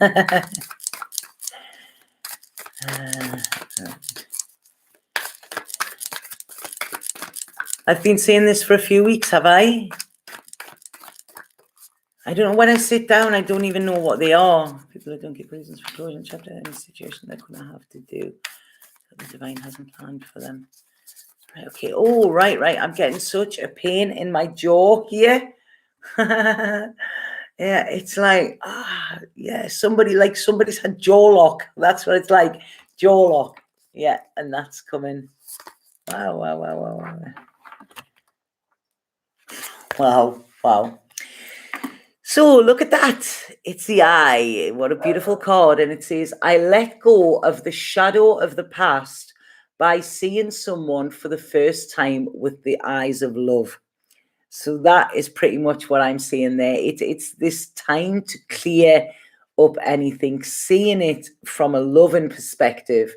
I've been saying this for a few weeks, have I? I don't know. When I sit down, I don't even know what they are. People that don't give reasons for closure in chapter any situation they're going to have to do that the divine hasn't planned for them. Right, okay. Oh, right. I'm getting such a pain in my jaw here. Yeah, it's like, yeah, somebody's had jaw lock. That's what it's like. Jaw lock. Yeah, and that's coming. Wow. So look at that. It's the eye. What a beautiful card. And it says, I let go of the shadow of the past by seeing someone for the first time with the eyes of love. So that is pretty much what I'm seeing there. It's this time to clear up anything, seeing it from a loving perspective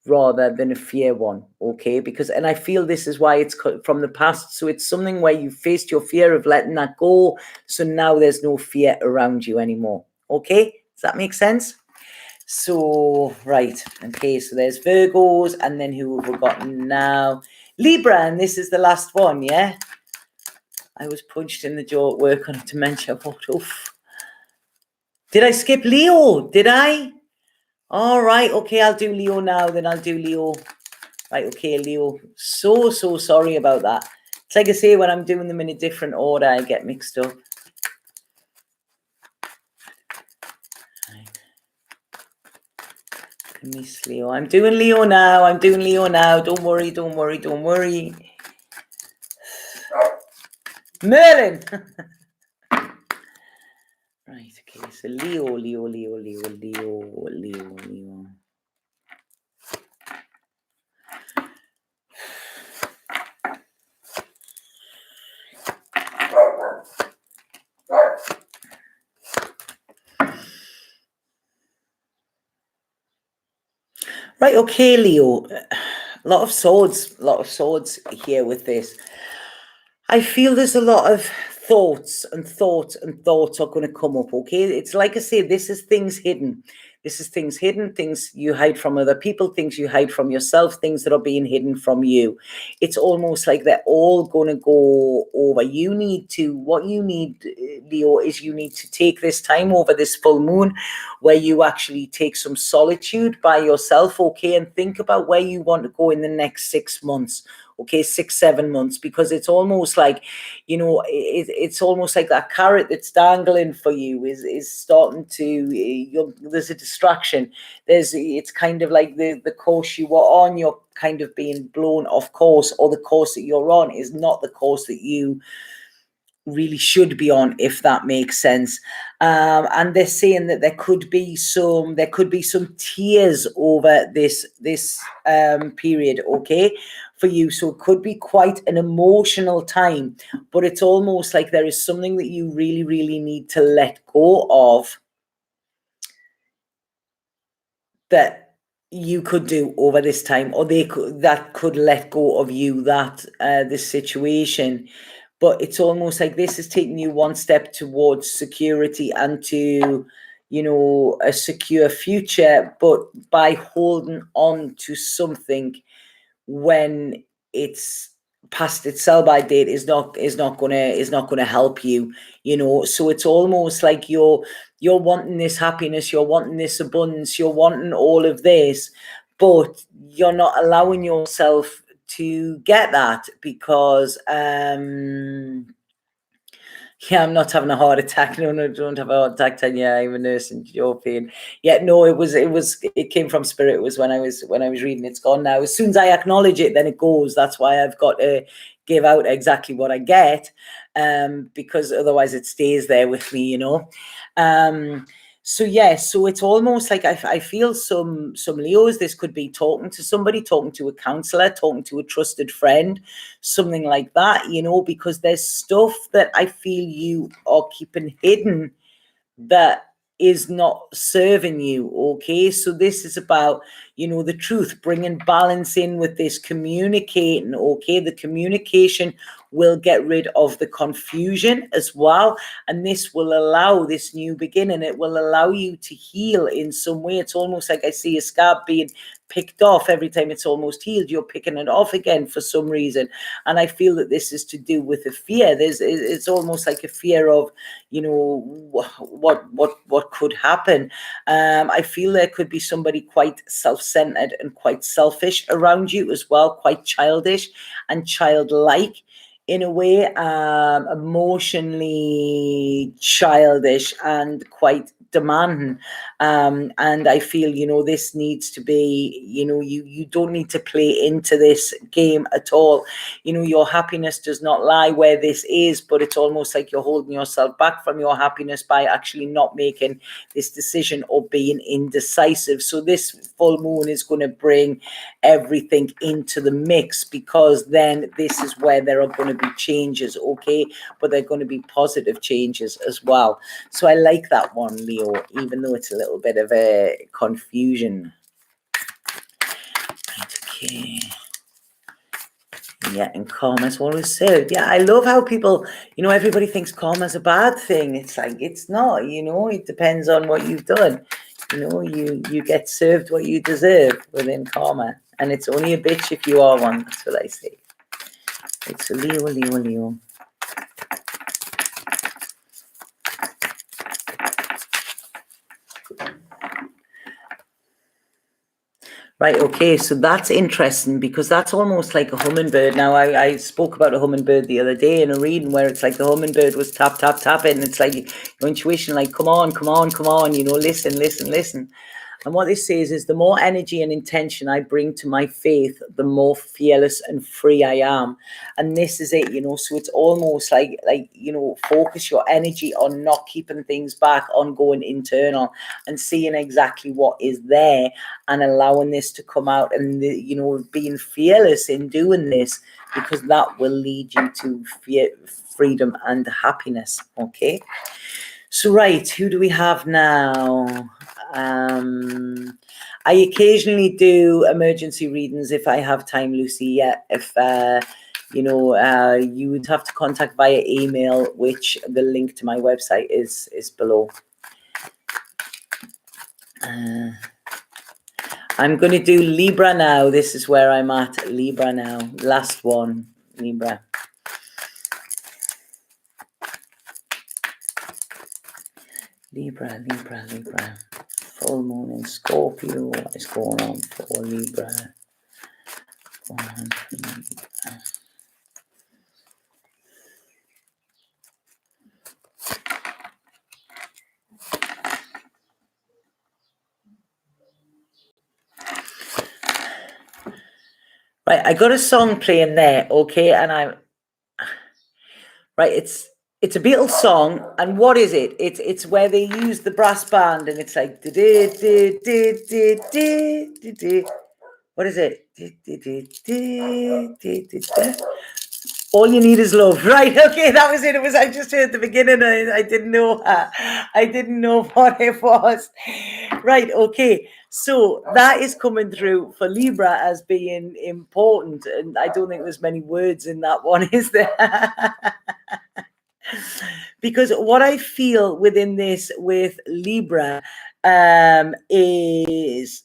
rather than a fear one, okay? Because, and I feel this is why it's from the past. So it's something where you faced your fear of letting that go. So now there's no fear around you anymore, okay? Does that make sense? So, right, okay, so there's Virgos, and then who have we got now? Libra, and this is the last one, yeah? I was punched in the jaw at work on a dementia board. Oof. Did I skip Leo? Did I? All right, okay, I'll do Leo now, then I'll do Leo. Right, okay, Leo. So sorry about that. It's like I say, when I'm doing them in a different order, I get mixed up. Right. Miss Leo. I'm doing Leo now. Don't worry. Merlin. Right, okay, so Leo. Right, okay, Leo. A lot of swords here with this. I feel there's a lot of thoughts are going to come up, okay? It's like I say, this is things hidden. Things you hide from other people, things you hide from yourself, things that are being hidden from you. It's almost like they're all going to go over. What you need, Leo, is you need to take this time over this full moon where you actually take some solitude by yourself, okay, and think about where you want to go in the next 6 months. Okay, 6-7 months, because it's almost like, it's almost like that carrot that's dangling for you is starting to, there's a distraction. It's kind of like the course you were on, you're kind of being blown off course, or the course that you're on is not the course that you really should be on, if that makes sense. And they're saying that there could be some tears over this period, okay, for you. So it could be quite an emotional time, but it's almost like there is something that you really, really need to let go of that you could do over this time, or that could let go of you, that this situation. But it's almost like this is taking you one step towards security and to, a secure future, but by holding on to something when it's past its sell-by date is not gonna help you, So it's almost like you're wanting this happiness, you're wanting this abundance, you're wanting all of this, but you're not allowing yourself to get that because I'm not having a heart attack. No, don't have a heart attack, Tanya. I'm a nurse in jaw pain. Yeah, no, it came from spirit. It was when I was reading. It's gone now. As soon as I acknowledge it, then it goes. That's why I've got to give out exactly what I get, because otherwise it stays there with me, So yes, so it's almost like I feel some Leos. This could be talking to somebody, talking to a counselor, talking to a trusted friend, something like that, because there's stuff that I feel you are keeping hidden that is not serving you. Okay, so this is about, you know, the truth, bringing balance in with this, communicating. Okay, the communication will get rid of the confusion as well, and this will allow this new beginning. It will allow you to heal in some way. It's almost like I see a scab being picked off. Every time it's almost healed, you're picking it off again for some reason. And I feel that this is to do with a fear. It's almost like a fear of, you know, what could happen. I feel there could be somebody quite self-centered and quite selfish around you as well, quite childish and childlike in a way, emotionally childish and quite demanding. And I feel, you know, this needs to be, you know, you don't need to play into this game at all. You know, your happiness does not lie where this is, but it's almost like you're holding yourself back from your happiness by actually not making this decision or being indecisive. So this full moon is going to bring everything into the mix, because then this is where there are going to be changes. Okay, but they're going to be positive changes as well. So I like that one, Leo, even though it's a little bit of a confusion. Okay. Yeah, and karma's always served. Yeah, I love how people, you know, everybody thinks karma's a bad thing. It's like, it's not, you know, it depends on what you've done. You know, you get served what you deserve within karma. And it's only a bitch if you are one. That's what I say. It's a Leo, Leo, Leo. Right, okay, so that's interesting, because that's almost like a hummingbird. Now, I spoke about a hummingbird the other day in a reading where it's like the hummingbird was tapping. And it's like your intuition, like, come on, you know, listen. And what this says is, the more energy and intention I bring to my faith, the more fearless and free I am. And this is it, you know, so it's almost like, you know, focus your energy on not keeping things back, on going internal and seeing exactly what is there and allowing this to come out, and, you know, being fearless in doing this, because that will lead you to freedom and happiness. Okay. So, right, who do we have now? I occasionally do emergency readings if I have time, Lucy. Yeah, if you know, you would have to contact via email, which the link to my website is below. I'm going to do Libra now. This is where I'm at. Libra now. Last one, Libra. Libra. Full moon in Scorpio. What is going on for Libra? Right, I got a song playing there, okay, and I'm right. It's a Beatles song, and what is it? It's where they use the brass band, and it's like what is it? All you need is love, right? Okay, that was it. It was, I just heard the beginning, and I didn't know. I didn't know what it was. Right. Okay. So that is coming through for Libra as being important, and I don't think there's many words in that one, is there? Because what I feel within this with Libra is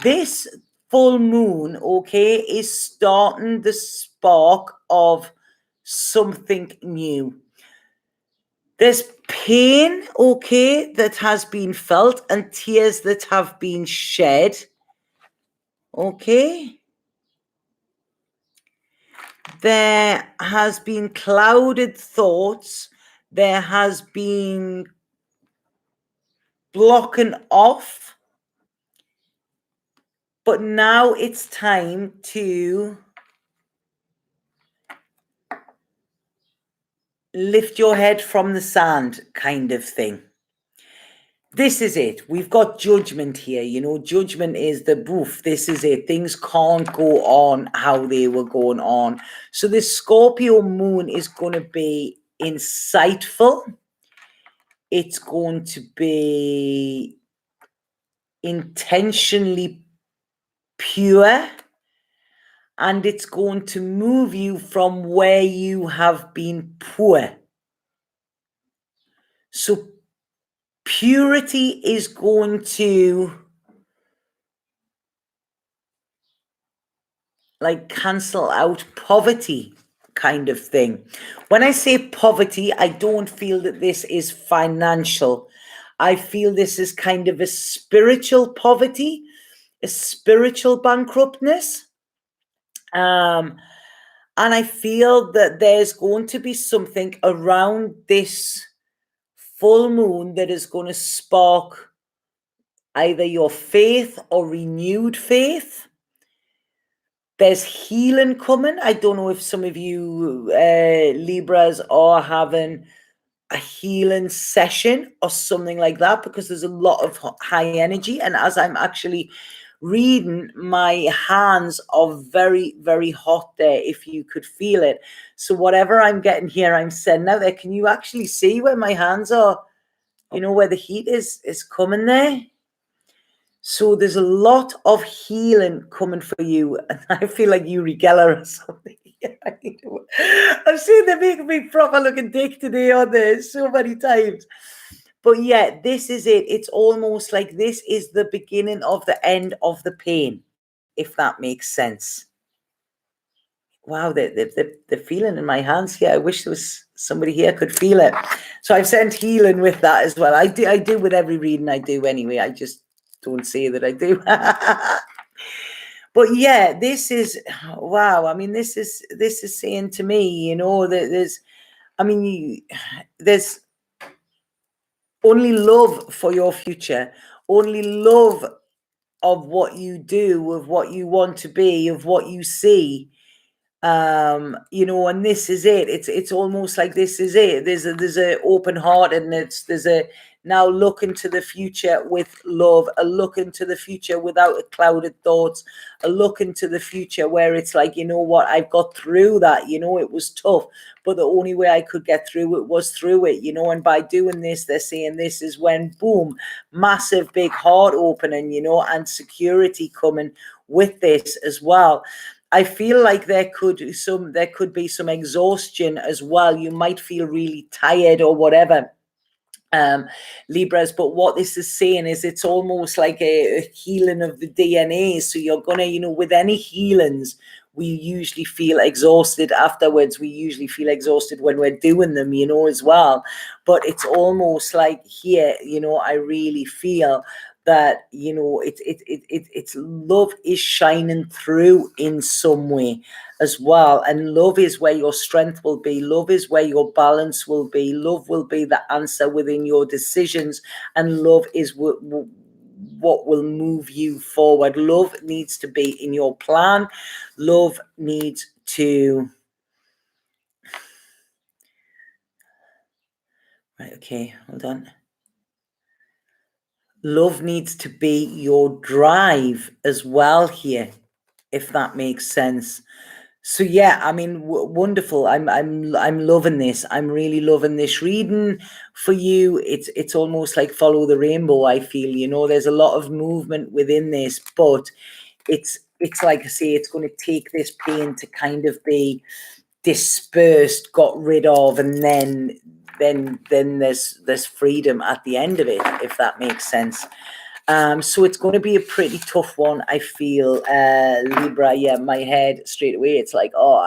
this full moon, okay, is starting the spark of something new. There's pain, okay, that has been felt, and tears that have been shed, okay. There has been clouded thoughts. There has been blocking off. But now it's time to lift your head from the sand, kind of thing. This is it. We've got judgment here. You know, judgment is the boof. This is it. Things can't go on how they were going on. So this Scorpio moon is going to be insightful. it's going to be intentionally pure, and it's going to move you from where you have been poor. So purity is going to like cancel out poverty kind of thing. When I say poverty, I don't feel that this is financial. I feel this is kind of a spiritual poverty, a spiritual bankruptness. And I feel that there's going to be something around this full moon that is going to spark either your faith or renewed faith. There's healing coming. I don't know if some of you Libras are having a healing session or something like that, because there's a lot of high energy. And as I'm actually reading, my hands are very, very hot there, if you could feel it. So whatever I'm getting here, I'm sending out there. Can you actually see where my hands are? You know, where the heat is coming there? So there's a lot of healing coming for you. And I feel like Uri Geller or something. I've seen them making me proper looking dick today on there so many times. But yeah, this is it. It's almost like this is the beginning of the end of the pain, if that makes sense. Wow, the feeling in my hands here. I wish there was somebody here could feel it. So I've sent healing with that as well. I do with every reading I do anyway. I just don't say that I do. But yeah, this is wow. I mean, this is saying to me, you know, that there's only love for your future, only love of what you do, of what you want to be, of what you see. You know, and this is it. It's almost like this is it. There's a open heart, and there's a now look into the future with love, a look into the future without clouded thoughts, a look into the future where it's like, you know what, I've got through that. You know, it was tough, but the only way I could get through it was through it, you know. And by doing this, they're saying this is when, boom, massive big heart opening, you know, and security coming with this as well. I feel like there could be some exhaustion as well. You might feel really tired or whatever, Libras, but what this is saying is it's almost like a healing of the DNA. So you're gonna, you know, with any healings, we usually feel exhausted afterwards. We usually feel exhausted when we're doing them, you know, as well. But it's almost like here, you know, I really feel that, you know, it's love is shining through in some way as well. And love is where your strength will be. Love is where your balance will be. Love will be the answer within your decisions. And love is what will move you forward. Love needs to be in your plan. Love needs to... Right, okay, hold on. Love needs to be your drive as well here, if that makes sense. So yeah, I mean, wonderful. I'm loving this. I'm really loving this reading for you. It's almost like follow the rainbow. I feel, you know, there's a lot of movement within this, but it's like I say, it's going to take this pain to kind of be dispersed, got rid of, and then there's freedom at the end of it, if that makes sense. So it's going to be a pretty tough one, I feel, Libra. Yeah, my head straight away, it's like, oh,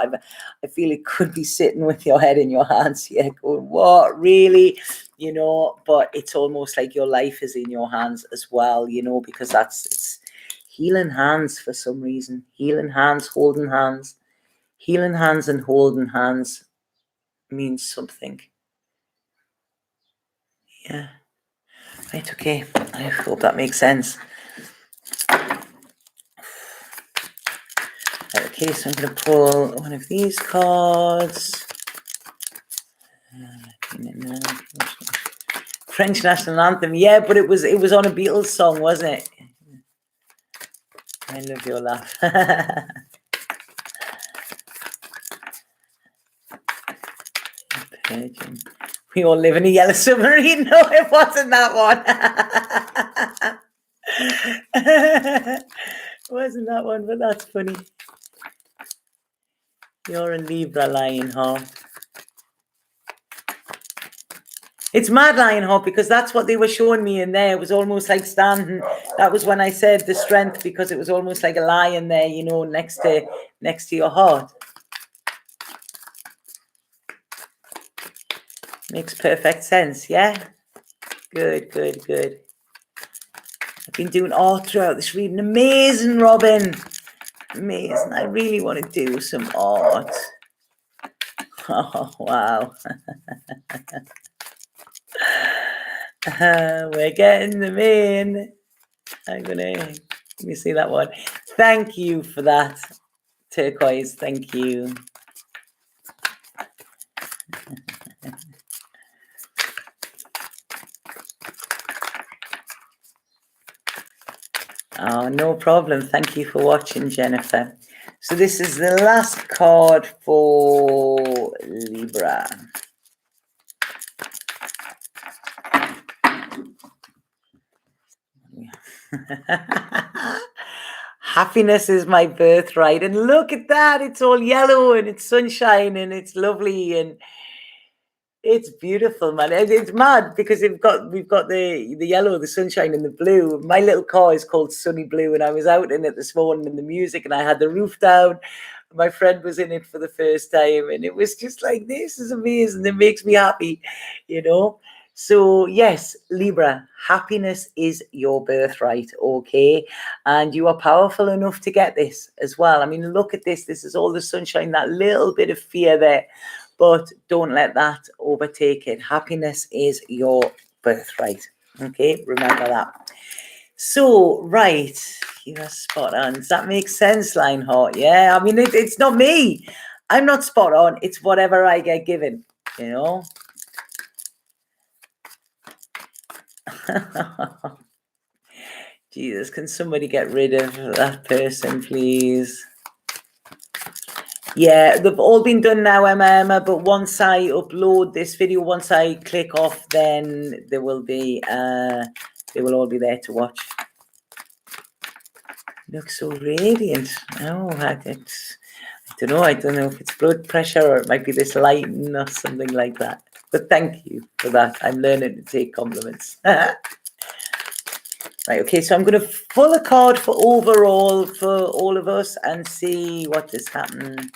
I feel it could be sitting with your head in your hands. Yeah, going, what, really? You know, but it's almost like your life is in your hands as well, you know, because it's healing hands for some reason. Healing hands, holding hands. Healing hands and holding hands means something. Yeah. Right, okay. I hope that makes sense. Okay, so I'm going to pull one of these cards. French national anthem. Yeah, but it was on a Beatles song, wasn't it? I love your laugh. Virgin. We all live in a yellow submarine. No, it wasn't that one. It wasn't that one, but that's funny. You're a Libra, Lionheart. It's mad, Lionheart, because that's what they were showing me in there. It was almost like standing. That was when I said the strength, because it was almost like a lion there, you know, next to your heart. Makes perfect sense, yeah? Good, good, good. I've been doing art throughout this reading. Amazing, Robin. Amazing. I really want to do some art. Oh, wow. We're getting them in. I'm gonna, let me see that one. Thank you for that, Turquoise. Thank you. Oh, no problem. Thank you for watching, Jennifer. So this is the last card for Libra. Happiness is my birthright, and look at that, it's all yellow and it's sunshine and it's lovely and it's beautiful, man. It's mad because we've got the yellow, the sunshine, and the blue. My little car is called Sunny Blue, and I was out in it this morning in the music, and I had the roof down. My friend was in it for the first time, and it was just like, this is amazing. It makes me happy, you know. So yes, Libra, happiness is your birthright, okay? And you are powerful enough to get this as well. I mean, look at this. This is all the sunshine, that little bit of fear there. But don't let that overtake it. Happiness is your birthright. Okay, remember that. So, right, you are spot on. Does that make sense, Lionheart? Yeah, I mean, it's not me. I'm not spot on. It's whatever I get given, you know? Jesus, can somebody get rid of that person, please? Yeah, they've all been done now, Emma, but once I upload this video, once I click off, then they will be they will all be there to watch. Looks so radiant. Oh, I don't know if it's blood pressure or it might be this lighting or something like that. But thank you for that. I'm learning to take compliments. Right, okay, so I'm going to pull a card for overall for all of us and see what is happening.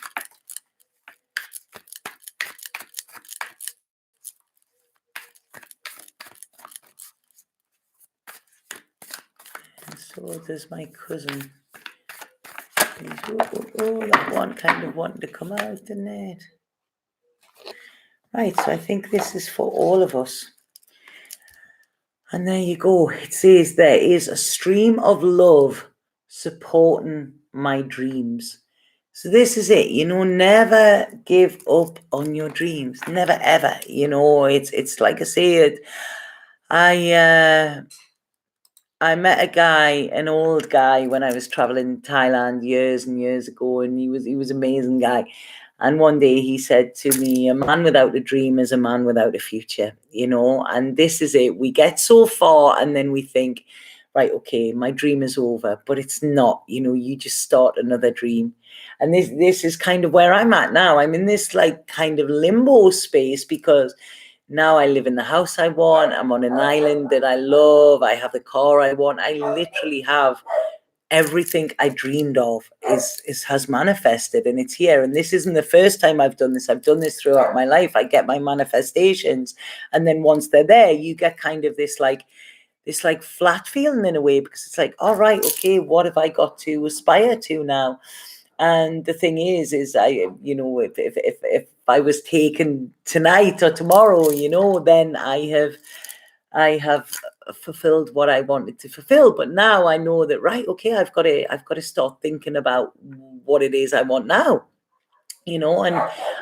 So does my cousin. Oh, that one kind of wanted to come out, didn't it? Right, so I think this is for all of us. And there you go. It says there is a stream of love supporting my dreams. So this is it, you know, never give up on your dreams. Never, ever, you know, it's like I say, I met a guy, an old guy, when I was traveling in Thailand years and years ago, and he was an amazing guy. And one day he said to me, a man without a dream is a man without a future, you know, and this is it. We get so far and then we think, right, okay, my dream is over, but it's not, you know, you just start another dream. And this is kind of where I'm at now. I'm in this like kind of limbo space because now I live in the house I want. I'm on an island that I love. I have the car I want. I literally have everything I dreamed of has manifested, and it's here. And this isn't the first time I've done this. I've done this throughout my life. I get my manifestations, and then once they're there, you get kind of this like flat feeling in a way, because it's like, all right, okay, what have I got to aspire to now? And the thing is I, you know, if I was taken tonight or tomorrow, you know, then I have fulfilled what I wanted to fulfill. But now I know that, right, okay, I've got to start thinking about what it is I want now. you know, and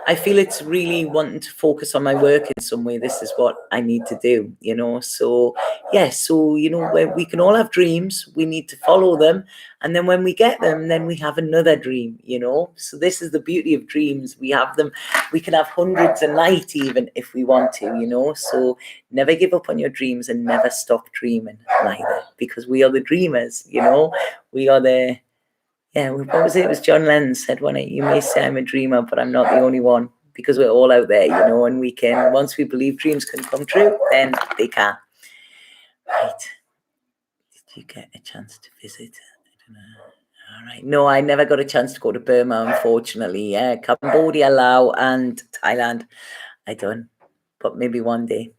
I feel it's really wanting to focus on my work in some way. This is what I need to do, you know. So yes, so you know, where we can all have dreams, we need to follow them, and then when we get them, then we have another dream, you know. So this is the beauty of dreams. We have them, we can have hundreds a night even if we want to, you know. So never give up on your dreams and never stop dreaming neither, because we are the dreamers, you know. We are the what was it? It was John Lennon said one night, you may say I'm a dreamer, but I'm not the only one, because we're all out there, you know, and we can, once we believe dreams can come true, then they can. Right. Did you get a chance to visit? I don't know. All right. No, I never got a chance to go to Burma, unfortunately. Yeah, Cambodia, Laos, and Thailand. I don't, but maybe one day.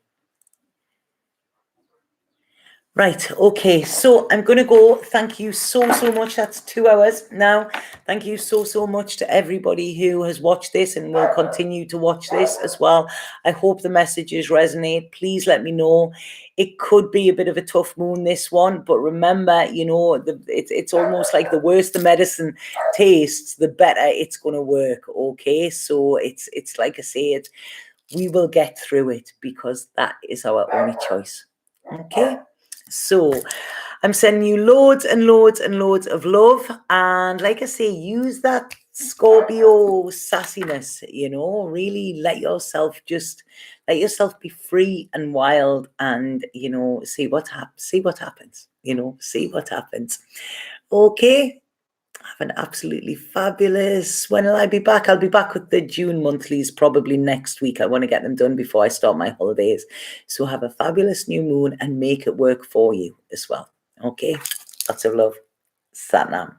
Right, okay, so I'm going to go. Thank you so much. That's 2 hours now. Thank you so much to everybody who has watched this and will continue to watch this as well. I hope the messages resonate. Please let me know. It could be a bit of a tough moon, this one, but remember, you know, it's almost like the worse the medicine tastes, the better it's going to work, okay? So it's like I say, we will get through it, because that is our only choice, okay? So I'm sending you loads and loads and loads of love. And like I say, use that Scorpio sassiness, you know, really let yourself be free and wild, and, you know, see what happens, you know, see what happens. Okay. Have an absolutely fabulous. When will I be back? I'll be back with the June monthlies probably next week. I want to get them done before I start my holidays. So have a fabulous new moon and make it work for you as well. Okay. Lots of love. Satnam.